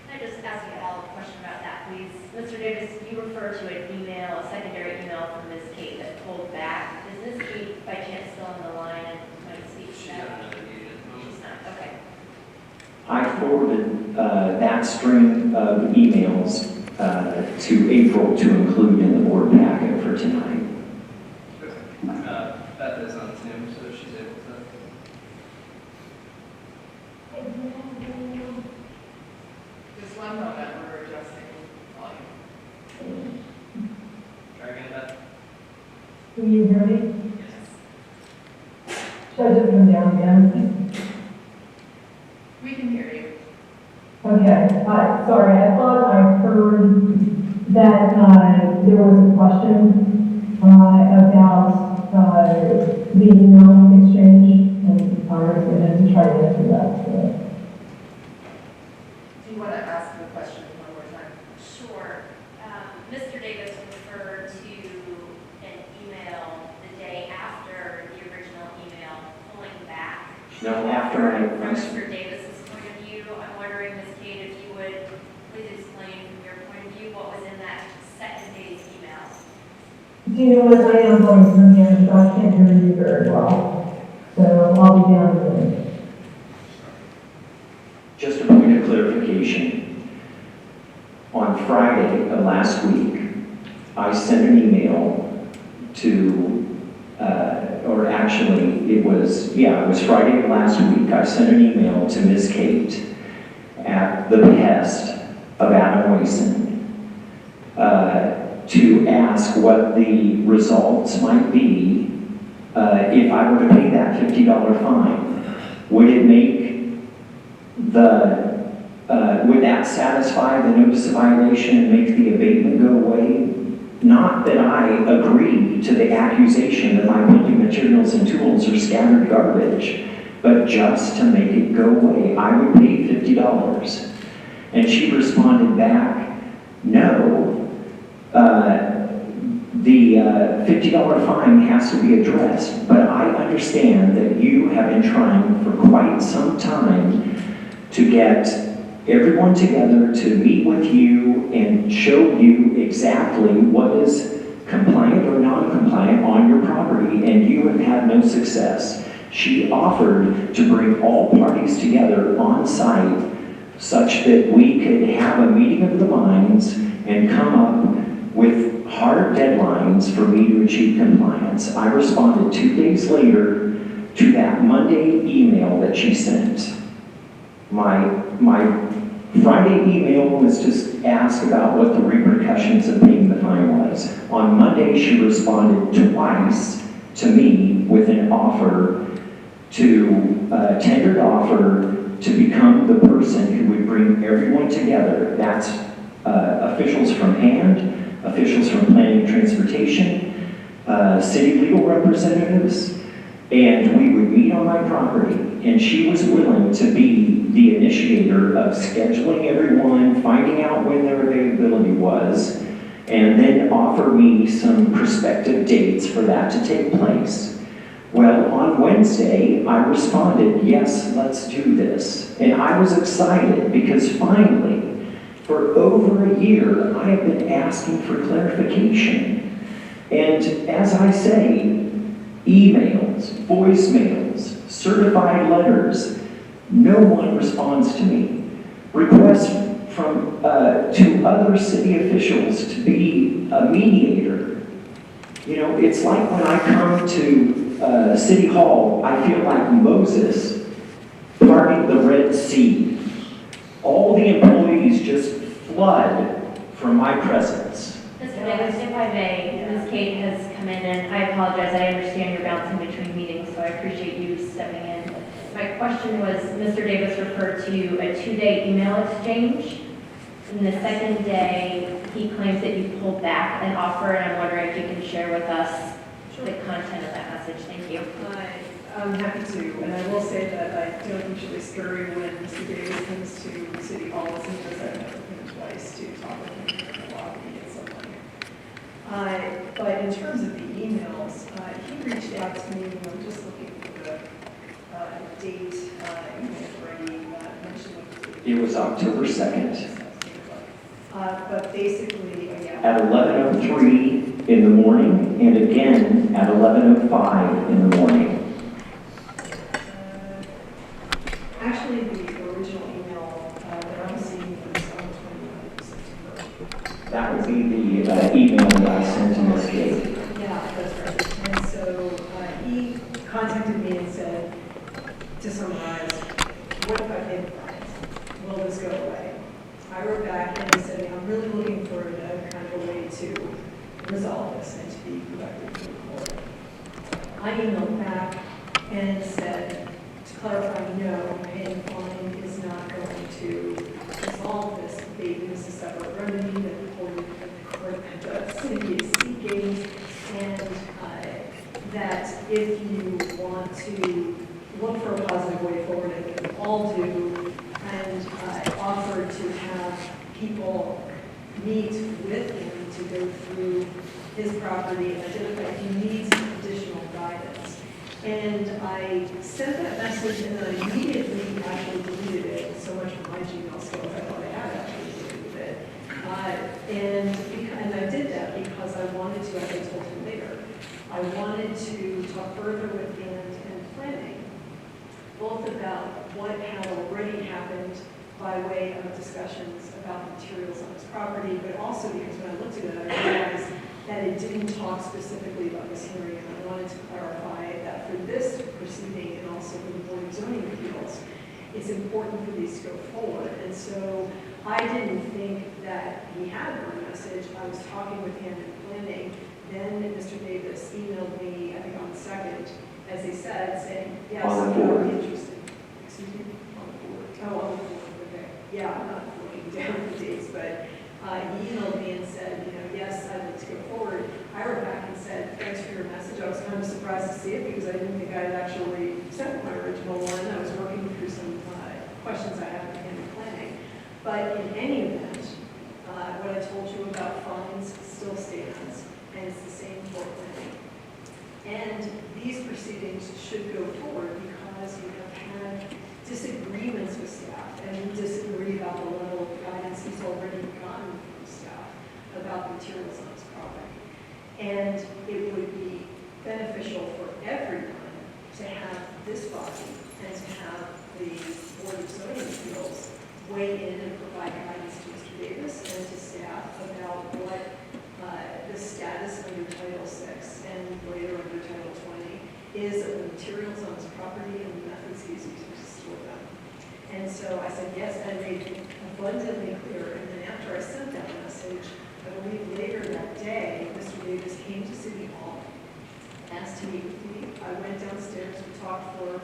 Can I just ask you a follow-up question about that, please? Mr. Davis, you refer to an email, a secondary email from Ms. Kate that pulled back. Is Ms. Kate by chance still on the line and might speak to She's that? got another meeting at the moment. She's not, okay. I forwarded that string of emails to April to include in the board packet for tonight. Beth is on Zoom, so she's able to. Just one moment, we're adjusting volume. Try again, Beth. Can you hear me? Yes. Should I just come down again? We can hear you. Okay, sorry, I thought I heard that there was a question about the email exchange, and I was going to try to answer that. So. Do you want to ask the question one more time? Sure. Mr. Davis referred to an email the day after the original email pulling back. No, after From I Mr. Davis's point of view, I'm wondering, Ms. Kate, if you would please explain from your point of view what was in that second day's email. Do you know what I am going through here, so I can't hear you very well. So I'll be down a minute. Just a point of clarification. On Friday of last week, I sent an email to, or actually it was Friday of last week, I sent an email to Ms. Kate at the behest of Adam Wason to ask what the results might be if I were to pay that $50 fine. Would it make would that satisfy the notice of violation and make the abatement go away? Not that I agree to the accusation that my building materials and tools are scattered garbage, but just to make it go away. I would pay $50. And she responded back, no, the $50 fine has to be addressed, but I understand that you have been trying for quite some time to get everyone together to meet with you and show you exactly what is compliant or non-compliant on your property, and you have had no success. She offered to bring all parties together on site such that we could have a meeting of the minds and come up with hard deadlines for me to achieve compliance. I responded 2 days later to that Monday email that she sent. My Friday email was just asked about what the repercussions of paying the fine was. On Monday, she responded twice to me with an offer tendered offer to become the person who would bring everyone together. That's officials from HAND, officials from Planning and Transportation, city legal representatives, and we would meet on my property. And she was willing to be the initiator of scheduling everyone, finding out when their availability was, and then offer me some prospective dates for that to take place. Well, on Wednesday, I responded, yes, let's do this. And I was excited because finally, for over a year, I have been asking for clarification. And as I say, emails, voicemails, certified letters, no one responds to me. Requests from to other city officials to be a mediator. You know, it's like when I come to City Hall, I feel like Moses parting the Red Sea. All the employees just flood from my presence. Mr. Davis, if I may, Ms. Kate has come come in, and I apologize, I understand you're bouncing between meetings, so I appreciate you stepping in. My question was, Mr. Davis referred to a 2-day email exchange. And the second day, he claims that you pulled back an offer, and I'm wondering if you can share with us the content of that message. Thank you. I'm happy to, and I will say that I don't usually scurry when Mr. Davis comes to City Hall, as he does. I've met with him twice to talk with him in the lobby and so on. But in terms of the emails, he reached out to me, I'm just looking for the date, where he mentioned what It was October 2nd but basically, yeah. at 11:03 in the morning and again at 11:05 in the morning. Actually, the original email that I'm seeing is on the 29th of September. That would be the email that I sent to Ms. Gate. Yeah, that's right. And so he contacted me and said, to summarize, what if I pay the fines? Will this go away? I wrote back and he said, I'm really looking for a kind of a way to resolve this and to be productive to the court. I emailed back and said, to clarify, no, paying a fine is not going to resolve this. Abatement is a separate remedy that the city is seeking, and that if you want to look for a positive way forward, and we all do, and offered to have people meet with him to go through his property and identify if he needs additional guidance. And I sent that message and then I immediately actually deleted it. So much for my Gmail skills, I thought I had actually deleted it. And I did that because I wanted to, as I told him later, I wanted to talk further with and planning, both about what had already happened by way of discussions about materials on his property, but also because when I looked at it, I realized that it didn't talk specifically about this hearing, and I wanted to clarify that for this proceeding and also for the Board of Zoning Appeals, it's important for these to go forward. And so I didn't think that he had my message. I was talking with him and planning. Then Mr. Davis emailed me, I think on the 2nd, as he said, saying, yes, On the I would board. be interested. Excuse me? On the board. Oh, on the board, okay. Yeah, I'm not looking down the dates, but he emailed me and said, yes, I'd like to go forward. I wrote back and said, thanks for your message. I was kind of surprised to see it because I didn't think I had actually sent my original one. I was working through some questions I had with him in planning. But in any event, what I told you about fines still stands, and it's the same for planning. And these proceedings should go forward because you have had disagreements with staff, and you disagree about the level of guidance he's already gotten from staff about materials on his property. And it would be beneficial for everyone to have this body and to have the Board of Zoning Appeals weigh in and provide guidance to Mr. Davis and to staff about what the status under Title VI and later under Title 20 is of the materials on his property and the methods he's using to store them. And so I said yes, and I made it abundantly clear. And then after I sent that message, I believe later that day, Mr. Davis came to City Hall, asked to meet with me. I went downstairs, we talked for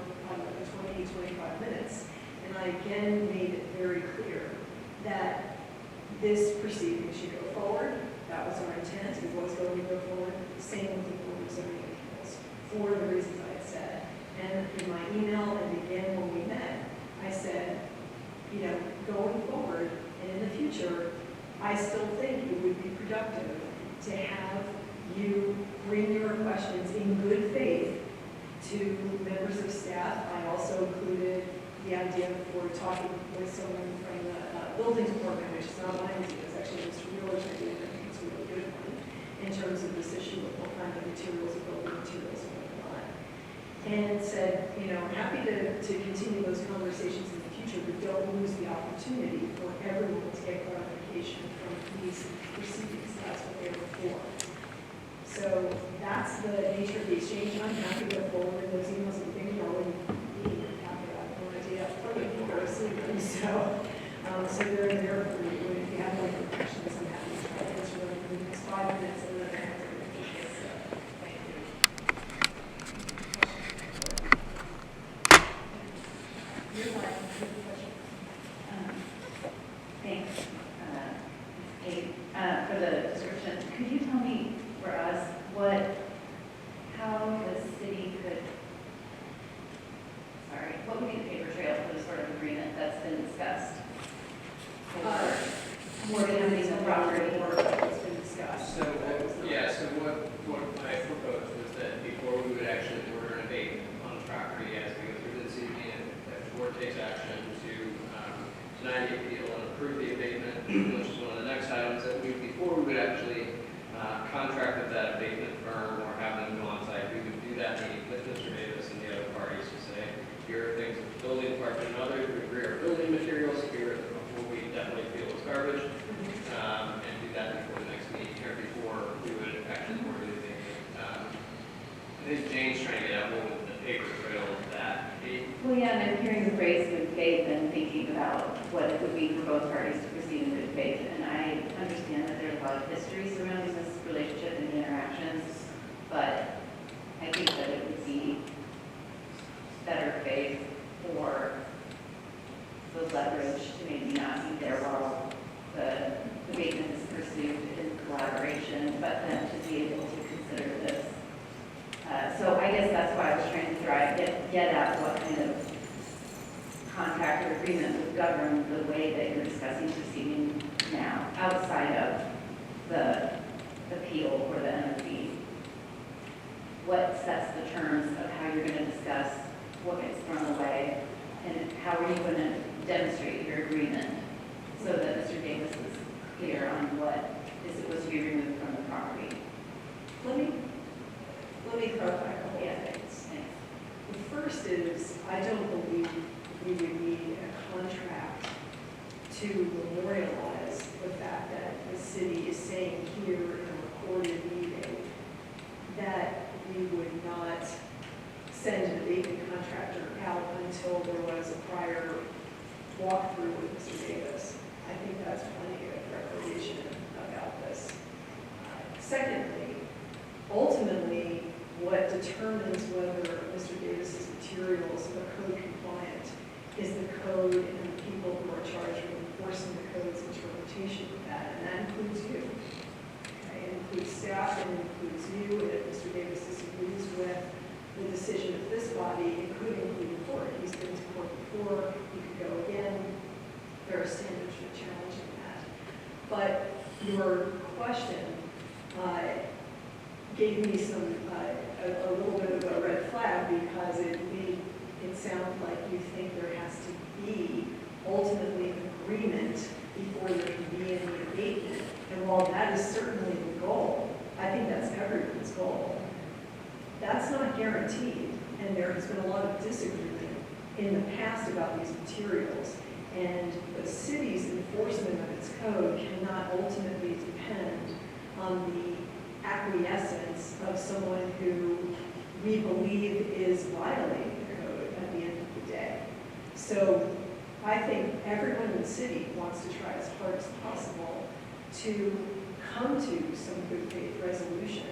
20, 25 minutes, and I again made it very clear that this proceeding should go forward. That was our intent, it was going to go forward. Same with the Board of Zoning Appeals, for the reasons I had said. And in my email, and again when we met, I said, going forward and in the future, I still think it would be productive to have you bring your questions in good faith to members of staff. I also included the idea for talking with someone from the buildings department, which is not my idea, it's actually Mr. Wheeler's idea, and I think it's a really good one, in terms of this issue of what kind of materials are building materials and whatnot. And said, I'm happy to continue those conversations in the future, but don't lose the opportunity for everyone to get clarification from these proceedings. That's what they were for. So that's the nature of the exchange. I'm happy to go forward with those emails and things are already being happy. I have no idea. Probably people are sleeping, so they're there for you. And if you have any questions, I'm happy to try to answer them in the next 5 minutes, and then I have to finish this. proceed. Well, yeah, and I'm hearing the phrase good faith and thinking about what it would mean for both parties to proceed in good faith. And I understand that there's a lot of history surrounding this relationship and the interactions, but I think that it would be better faith for the leverage to maybe not be there while the abatement is pursued in collaboration, but then to be able to consider this. So I guess that's why I was trying to get at what kind of contract or agreement would govern the way that you're discussing proceeding now, outside of the appeal or the MFB. What sets the terms of how you're going to discuss what gets thrown away, and how are you going to demonstrate your agreement so that Mr. Davis is clear on what is supposed to be removed from the property? Let me clarify a couple Yeah, of things. thanks. The first is, I don't believe we would need a contract to memorialize the fact that the city is saying here in a recorded meeting that we would not send an abatement contractor out until there was a prior walkthrough with Mr. Davis. I think that's plenty of preparation about this. Secondly, ultimately, what determines whether Mr. Davis's materials are code compliant is the code and the people who are charged with enforcing the code's interpretation of that, and that includes you. Okay, it includes staff, and it includes you, and if Mr. Davis disagrees with the decision of this body, it could include the court. He's been to court before, he could go again. There are standards for challenging that. But your question gave me a little bit of a red flag, because it made it sound like you think there has to be ultimately an agreement before there can be any abatement. And while that is certainly the goal, I think that's everyone's goal. That's not guaranteed, and there has been a lot of disagreement in the past about these materials, and the city's enforcement of its code cannot ultimately depend on the acquiescence of someone who we believe is violating the code at the end of the day. So I think everyone in the city wants to try as hard as possible to come to some good faith resolution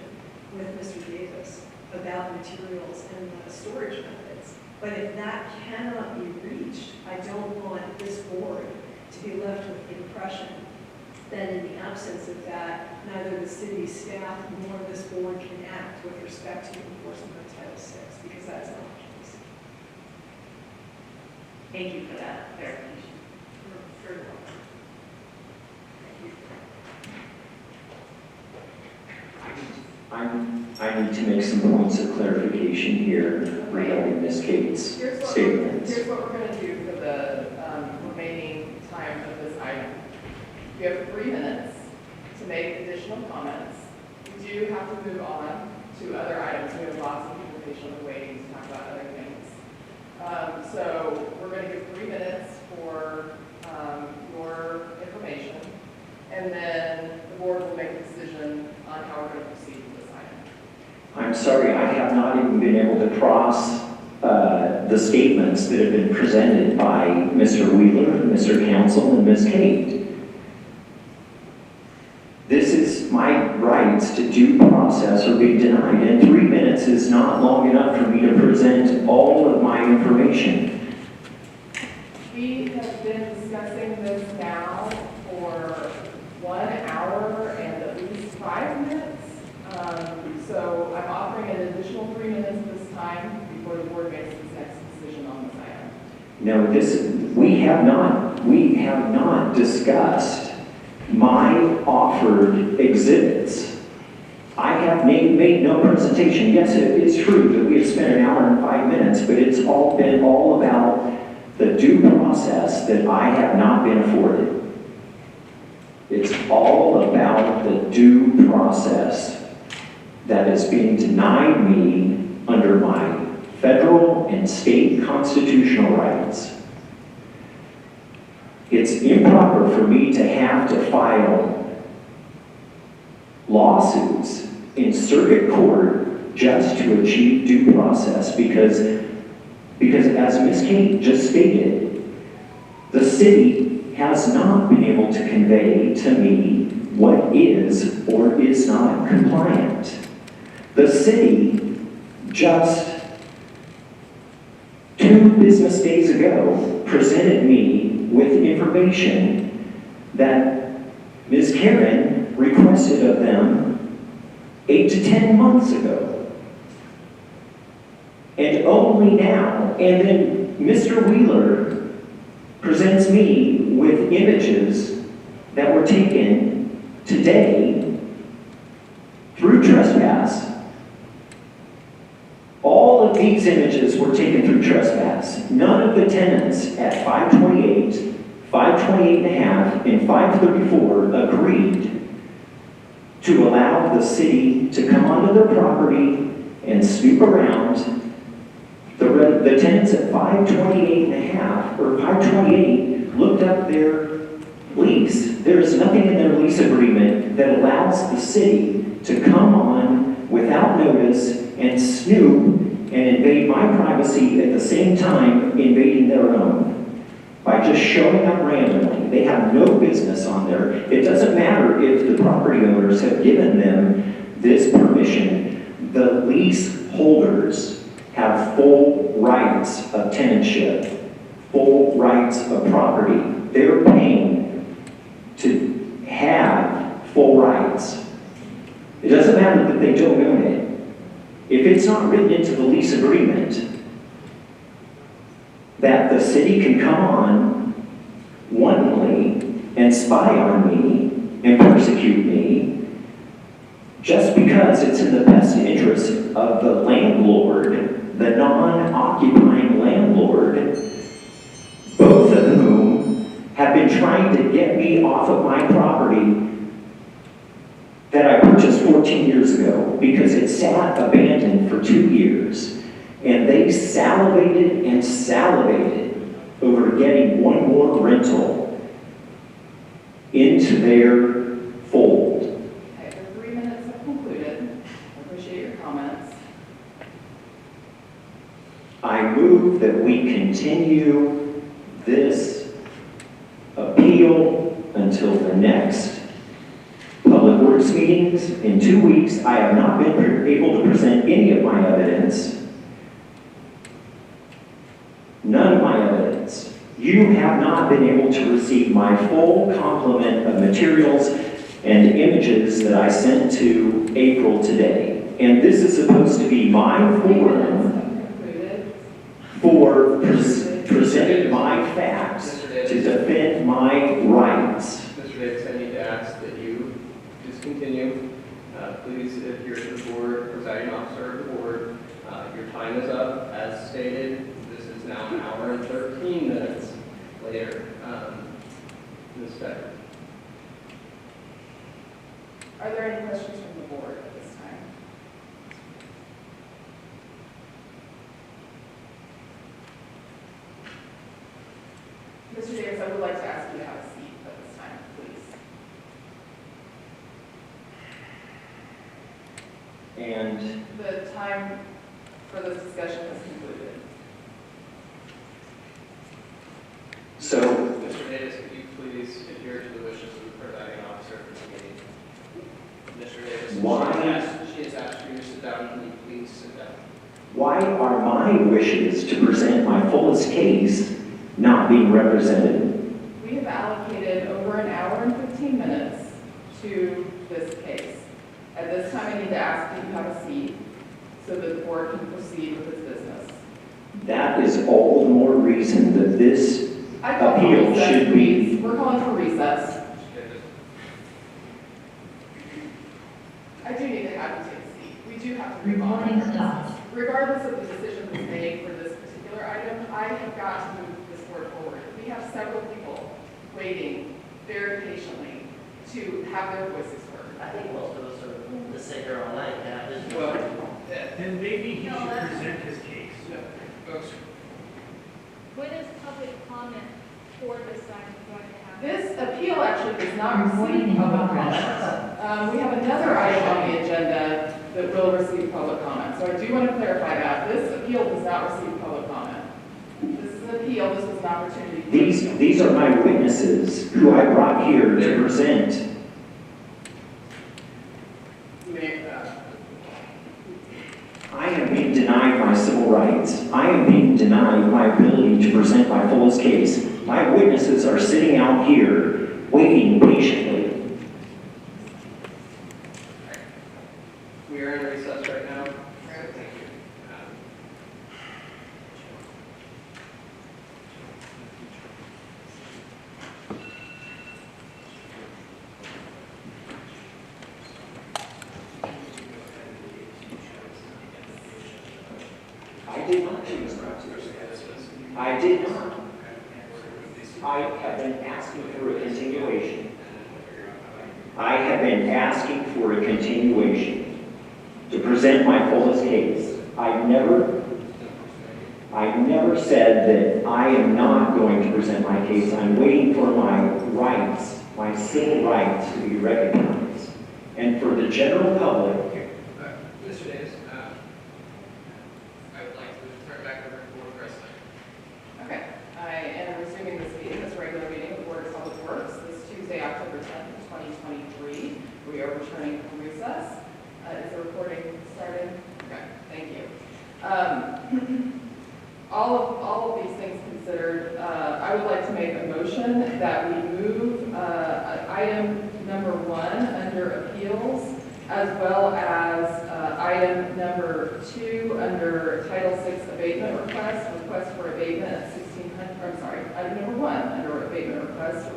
with Mr. Davis about materials and the storage methods. But if that cannot be reached, I don't want this board to be left with the impression that in the absence of that, neither the city staff nor this board can act with respect to enforcement of Title VI, because that's not the case. Thank you for that clarification. You're very welcome. Thank you. I need to make some points of clarification here regarding Ms. Kate's statements. Here's what we're going to do for the remaining time of this item. You have 3 minutes to make additional comments. We do have to move on to other items. We have lots of people patiently waiting to talk about other things. So we're going to give 3 minutes for your information, and then the board will make a decision on how we're going to proceed with this item. I'm sorry, I have not even been able to cross the statements that have been presented by Mr. Wheeler, Mr. Council, and Ms. Kate. This is my rights to due process are being denied, and 3 minutes is not long enough for me to present all of my information. We have been discussing this now for 1 hour and at least 5 minutes. So I'm offering an additional 3 minutes this time before the board makes its next decision on this item. No, we have not discussed my offered exhibits. I have made no presentation. Yes, it is true that we have spent 1 hour and 5 minutes, but it's all been all about the due process that I have not been afforded. It's all about the due process that is being denied me under my federal and state constitutional rights. It's improper for me to have to file lawsuits in circuit court just to achieve due process, because Because as Ms. Kate just stated, the city has not been able to convey to me what is or is not compliant. The city just 2 business days ago presented me with information that Ms. Karen requested of them 8 to 10 months ago. And only now, and then Mr. Wheeler presents me with images that were taken today through trespass. All of these images were taken through trespass. None of the tenants at 528, 528 and a half, and 534 agreed to allow the city to come onto their property and snoop around. The tenants at 528 and a half, or 528, looked up their lease. There's nothing in their lease agreement that allows the city to come on without notice and snoop and invade my privacy at the same time invading their own by just showing up randomly. They have no business on there. It doesn't matter if the property owners have given them this permission. The lease holders have full rights of tenantship, full rights of property. They're paying to have full rights. It doesn't matter that they don't own it. If it's not written into the lease agreement that the city can come on wantonly and spy on me and persecute me just because it's in the best interest of the landlord, the non-occupying landlord, both of whom have been trying to get me off of my property that I purchased 14 years ago because it sat abandoned for 2 years. And they salivated and salivated over getting one more rental into their fold. Okay, the 3 minutes have concluded. I appreciate your comments. I move that we continue this appeal until the next Public Works meetings in 2 weeks. I have not been able to present any of my evidence. None of my evidence. You have not been able to receive my full complement of materials and images that I sent to April today. And this is supposed to be my forum for presenting my facts to defend my rights. Mr. Davis, I need to ask that you discontinue. Please adhere to the board, presiding officer of the board. Your time is up, as stated. This is now an hour and 13 minutes later. Ms. Becker. Are there any questions from the board at this time? Mr. Davis, I would like to ask you to have a seat at this time, please. And The time for this discussion has concluded. so, Mr. Davis, could you please adhere to the wishes of the presiding officer for the meeting? Mr. Davis, Why? she has asked you to sit down. Can you please sit down? why are my wishes to present my fullest case not being represented? We have allocated over an hour and 15 minutes to this case. At this time, I need to ask that you have a seat so that the board can proceed with its business. That is all the more reason that this I call for appeal recess, should please. be. We're calling for recess. I do need to have you take a seat. We do have to move on. Recording stopped. Regardless of the decision that's made for this particular item, I have got to move this board forward. We have several people waiting very patiently to have their voices heard. I think most of us are going to sit here all night and have this. Well, Then maybe he should present his case. folks, When is public comment for this item going to happen? This appeal actually does not Recording receive in public progress. comment. We have another item on the agenda that will receive public comment. So I do want to clarify that. This appeal does not receive public comment. This is an appeal, this is an opportunity. These are my witnesses who I brought here to present. I am being denied my civil rights. I am being denied my ability to present my fullest case. My witnesses are sitting out here waiting patiently. We are in recess right now. Thank you. I did not choose not to. I did not. I have been asking for a continuation. I have been asking for a continuation to present my fullest case. I never said that I am not going to present my case. I'm waiting for my rights, my civil rights to be recognized. And for the general public, Mr. Davis, I would like to turn back over to Board President. Okay, I am resuming this meeting, this regular meeting of the Board of Public Works, this Tuesday, October 10th, 2023. We are returning from recess. Is the recording started? Okay, thank you. All of these things considered, I would like to make a motion that we move item number 1 under appeals, as well as item number 2 under Title VI abatement request for abatement at 1600, I'm sorry, item number 1 under abatement request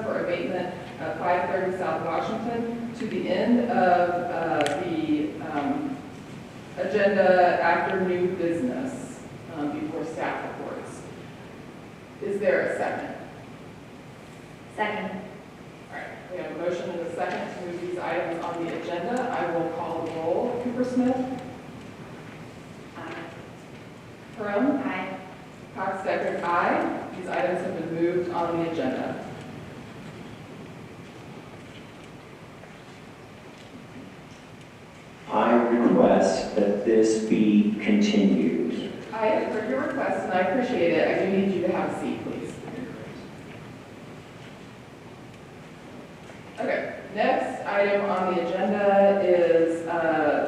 for abatement at 530 South Washington to the end of the agenda after new business before staff reports. Is there a second? Second. All right, we have a motion and a second to move these items on the agenda. I will call the roll. Cooper Smith? Aye. Perone? Aye. Cox Deckard, aye. These items have been moved on the agenda. I request that this be continued. I have heard your request and I appreciate it. I do need you to have a seat, please. Okay, next item on the agenda is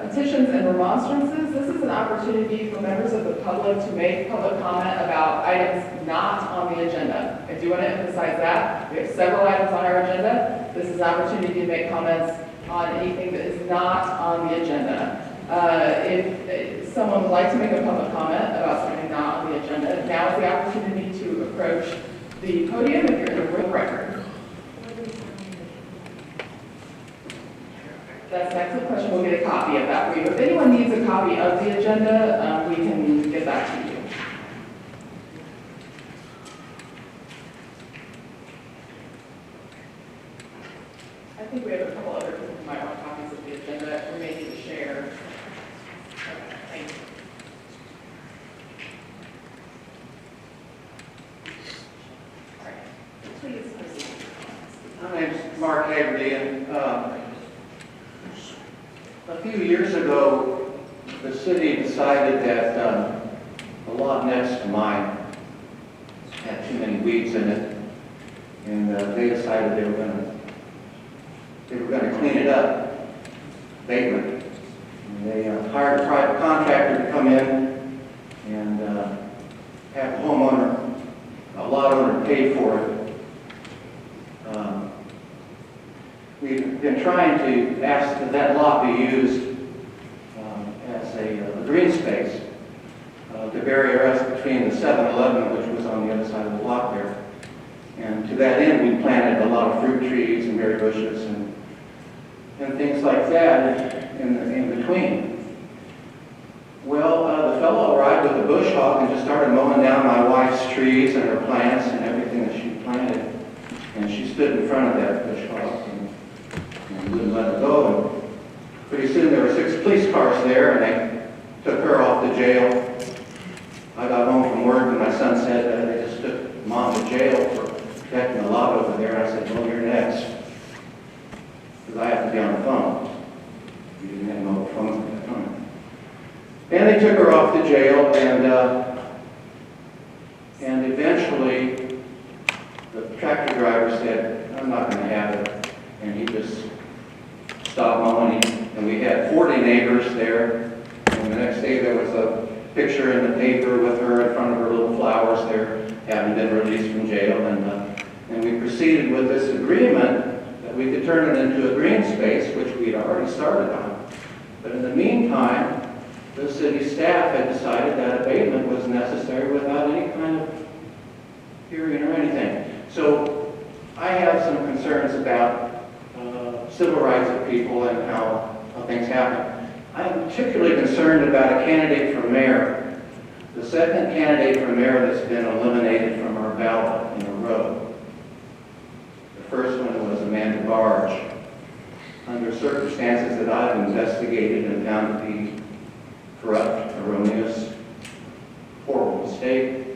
petitions and remonstrances. This is an opportunity for members of the public to make public comment about items not on the agenda. I do want to emphasize that. We have several items on our agenda. This is an opportunity to make comments on anything that is not on the agenda. If someone would like to make a public comment about something not on the agenda, now is the opportunity to approach the podium if you're in the room record. That's an excellent question. We'll get a copy of that for you. If anyone needs a copy of the agenda, we can get that to you. I think we have a couple other people who might want copies of the agenda. We may need to share. Okay, thank you. All right, please proceed. My name's Mark Hagerty, and a few years ago, the city decided that the lot next to mine had too many weeds in it, and they decided they were going to clean it up, abatement. And they hired a private contractor to come in and have the homeowner, a lot owner, pay for it. We've been trying to ask that that lot be used as a green space to bury us between the 7-Eleven, which was on the other side of the lot there. And to that end, we planted a lot of fruit trees and berry bushes and things like that in between. Well, the fellow arrived with a bush hog and just started mowing down my wife's trees and her plants and everything that she planted. And she stood in front of that bush hog and wouldn't let her go. And pretty soon there were 6 police cars there, and they took her off to jail. I got home from work and my son said they just took Mom to jail for protecting the lot over there. And I said, well, you're next, because I have to be on the phone. We didn't have mobile phones at that time. And they took her off to jail, and tractor driver said, I'm not going to have it. And he just stopped mowing. And we had 40 neighbors there. And the next day there was a picture in the paper with her in front of her little flowers there, having been released from jail. And we proceeded with this agreement that we could turn it into a green space, which we'd already started on. But in the meantime, the city staff had decided that abatement was necessary without any kind of hearing or anything. So I have some concerns about civil rights of people and how things happen. I'm particularly concerned about a candidate for mayor. The second candidate for mayor that's been eliminated from our ballot in a row. The first one was Amanda Barge. Under circumstances that I've investigated and found to be corrupt, erroneous, horrible mistake.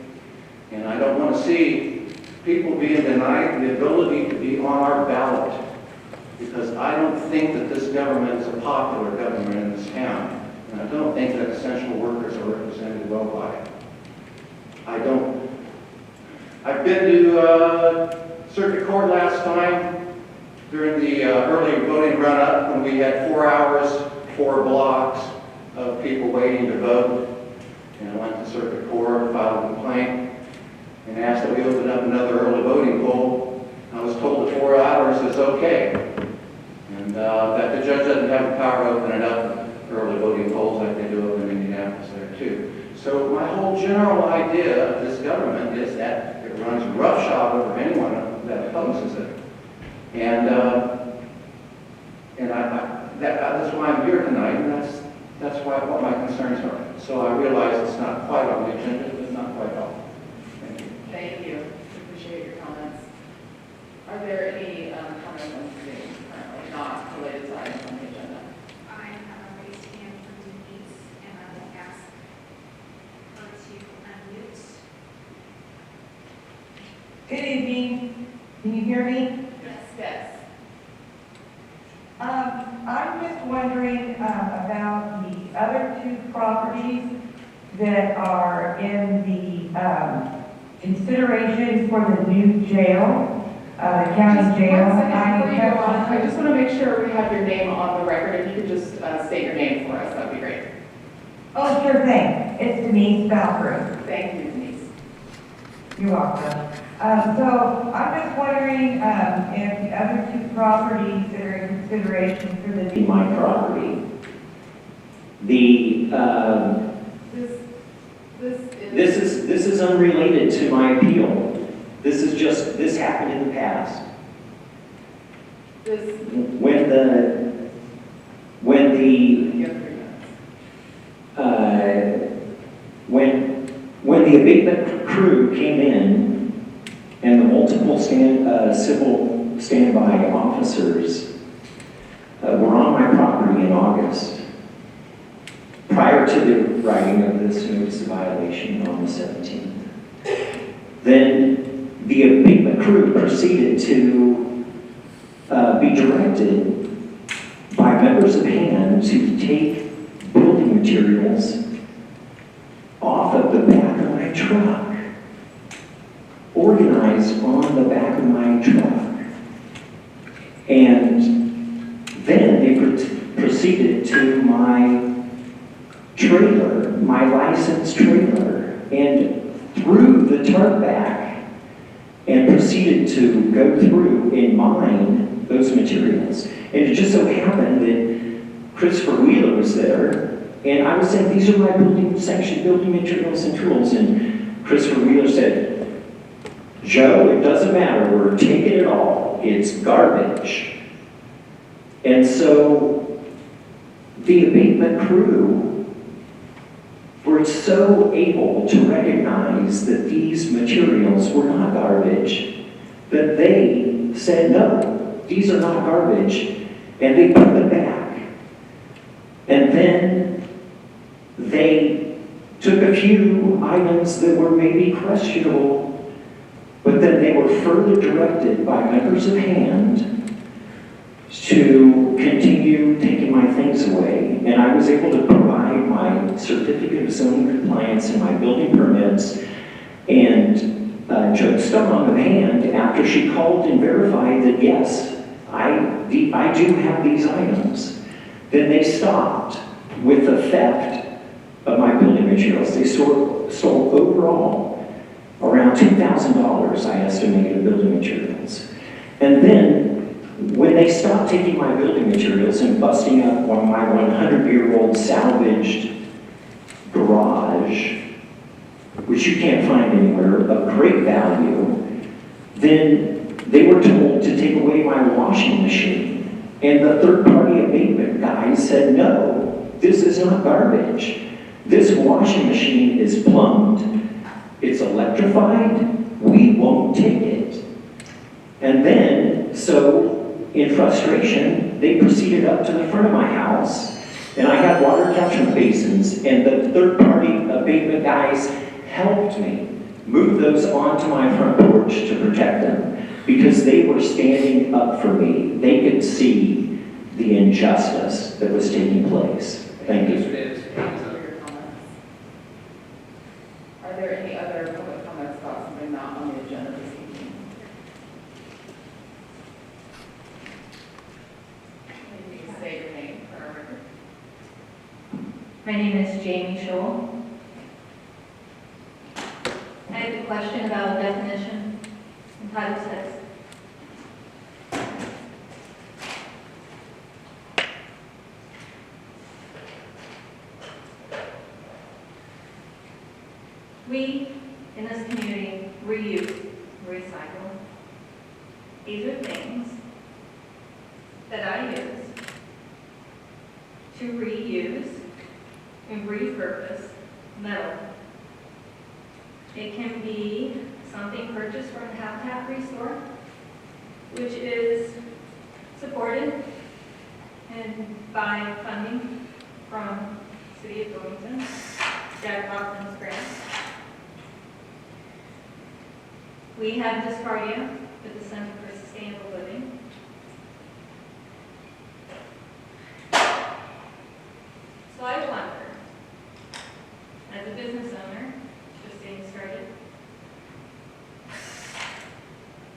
And I don't want to see people being denied the ability to be on our ballot, because I don't think that this government is a popular government in this town, and I don't think that essential workers are represented well by it. I don't. I've been to circuit court last time during the early voting run-up when we had 4 hours, 4 blocks of people waiting to vote. And I went to circuit court, filed a complaint, and asked that we open up another early voting poll. I was told that 4 hours is okay, and that the judge doesn't have the power to open it up early voting polls like they do up in Indianapolis there too. So my whole general idea of this government is that it runs roughshod over anyone that opposes it. And that's why I'm here tonight, and that's what my concerns are. So I realize it's not quite on the agenda, but not quite all. Thank you. Thank you. Appreciate your comments. Are there any comments on Zoom currently not related to items on the agenda? I have a raised hand from Denise, and I will ask her to unmute. Good evening. Can you hear me? Yes. I'm just wondering about the other 2 properties that are in the consideration for the new jail, the county jail. One second before you go on, I just want to make sure we have your name on the record. If you could just state your name for us, that would be great. Oh, sure thing. It's Denise Valkyrie. Thank you, Denise. You're welcome. So I'm just wondering if the other 2 properties that are in consideration for the In my property. The, this is unrelated to my appeal. This happened in the past. When the abatement crew came in and the multiple civil standby officers were on my property in August, prior to the writing of this notice of violation on the 17th. Then the abatement crew proceeded to be directed by members of HAND to take building materials off of the back of my truck, organized on the back of my truck. And then they proceeded to my trailer, my licensed trailer, and threw the tarp back and proceeded to go through and mine those materials. And it just so happened that Christopher Wheeler was there, and I was saying, these are my section building materials and tools, and Christopher Wheeler said, Joe, it doesn't matter, we're taking it all, it's garbage. And so the abatement crew were so able to recognize that these materials were not garbage that they said, no, these are not garbage, and they put them back. And then they took a few items that were maybe questionable, but then they were further directed by members of HAND to continue taking my things away. And I was able to provide my certificate of zoning compliance and my building permits, and just on the hand after she called and verified that, yes, I do have these items. Then they stopped with the theft of my building materials. They stole overall around $2,000, I estimated, of building materials. And then when they stopped taking my building materials and busting up one of my 100-year-old salvaged garage, which you can't find anywhere, of great value, then they were told to take away my washing machine. And the third-party abatement guys said, no, this is not garbage. This washing machine is plumbed, it's electrified, we won't take it. And then, so in frustration, they proceeded up to the front of my house, and I had water catchment basins, and the third-party abatement guys helped me move those onto my front porch to protect them, because they were standing up for me. They could see the injustice that was taking place. Thank you. Thank you for your comments. Are there any other public comments about something not on the agenda this evening? Can you say your name for our record? My name is Jamie Scholl. I have a question about definition in Title VI. We, in this community, reuse, recycle. These are things that I use to reuse and repurpose metal. It can be something purchased from the Habitat Restore, which is supported and by funding from the City of Bloomington, Jack Hoffman's grant. We have Discardia with the Center for Sustainable Living. So I wonder, as a business owner, just getting started,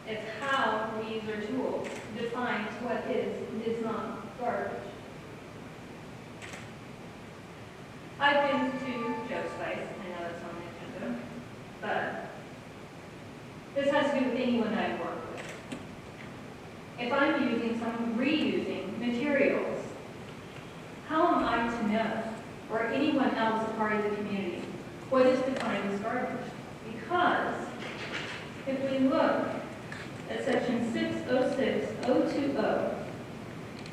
if how we use our tools defines what is and is not garbage. I've been to Joe's Spice, I know it's on the agenda, but this has to do with anyone I work with. If I'm reusing materials, how am I to know, or anyone else a part of the community, what is defined as garbage? Because if we look at section 606020,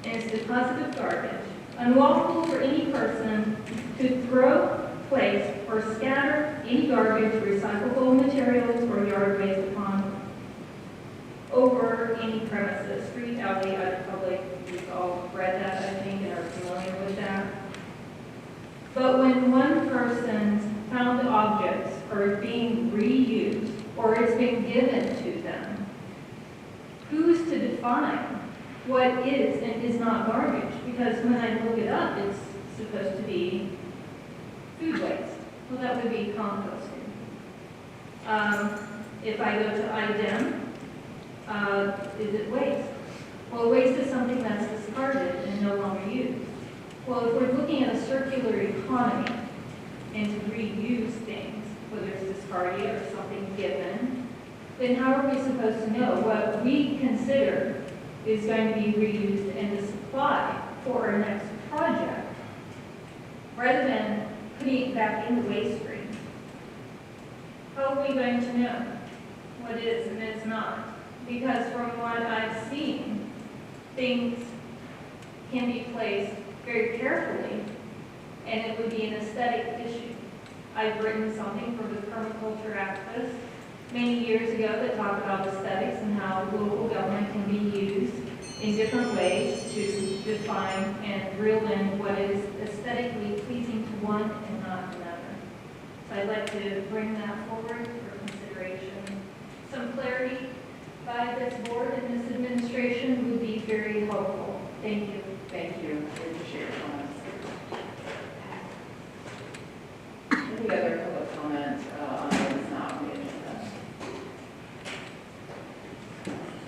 and it's deposit of garbage, unlawful for any person to throw, place, or scatter any garbage, recyclable materials, or yard waste upon over any premises, street, alley, other public. We've all read that, I think, and are familiar with that. But when one person's found objects are being reused, or it's been given to them, who's to define what is and is not garbage? Because when I look it up, it's supposed to be food waste. Well, that would be composting. If I go to IDEM, is it waste? Well, waste is something that's discarded and no longer used. Well, if we're looking at a circular economy and to reuse things, whether it's discardia or something given, then how are we supposed to know what we consider is going to be reused and to supply for our next project, rather than putting it back in the waste stream? How are we going to know what is and is not? Because from what I've seen, things can be placed very carefully, and it would be an aesthetic issue. I've written something for the permaculture activists many years ago that talked about aesthetics and how local government can be used in different ways to define and reel in what is aesthetically pleasing to one and not another. So I'd like to bring that forward for consideration. Some clarity by this board and this administration would be very helpful. Thank you. Thank you.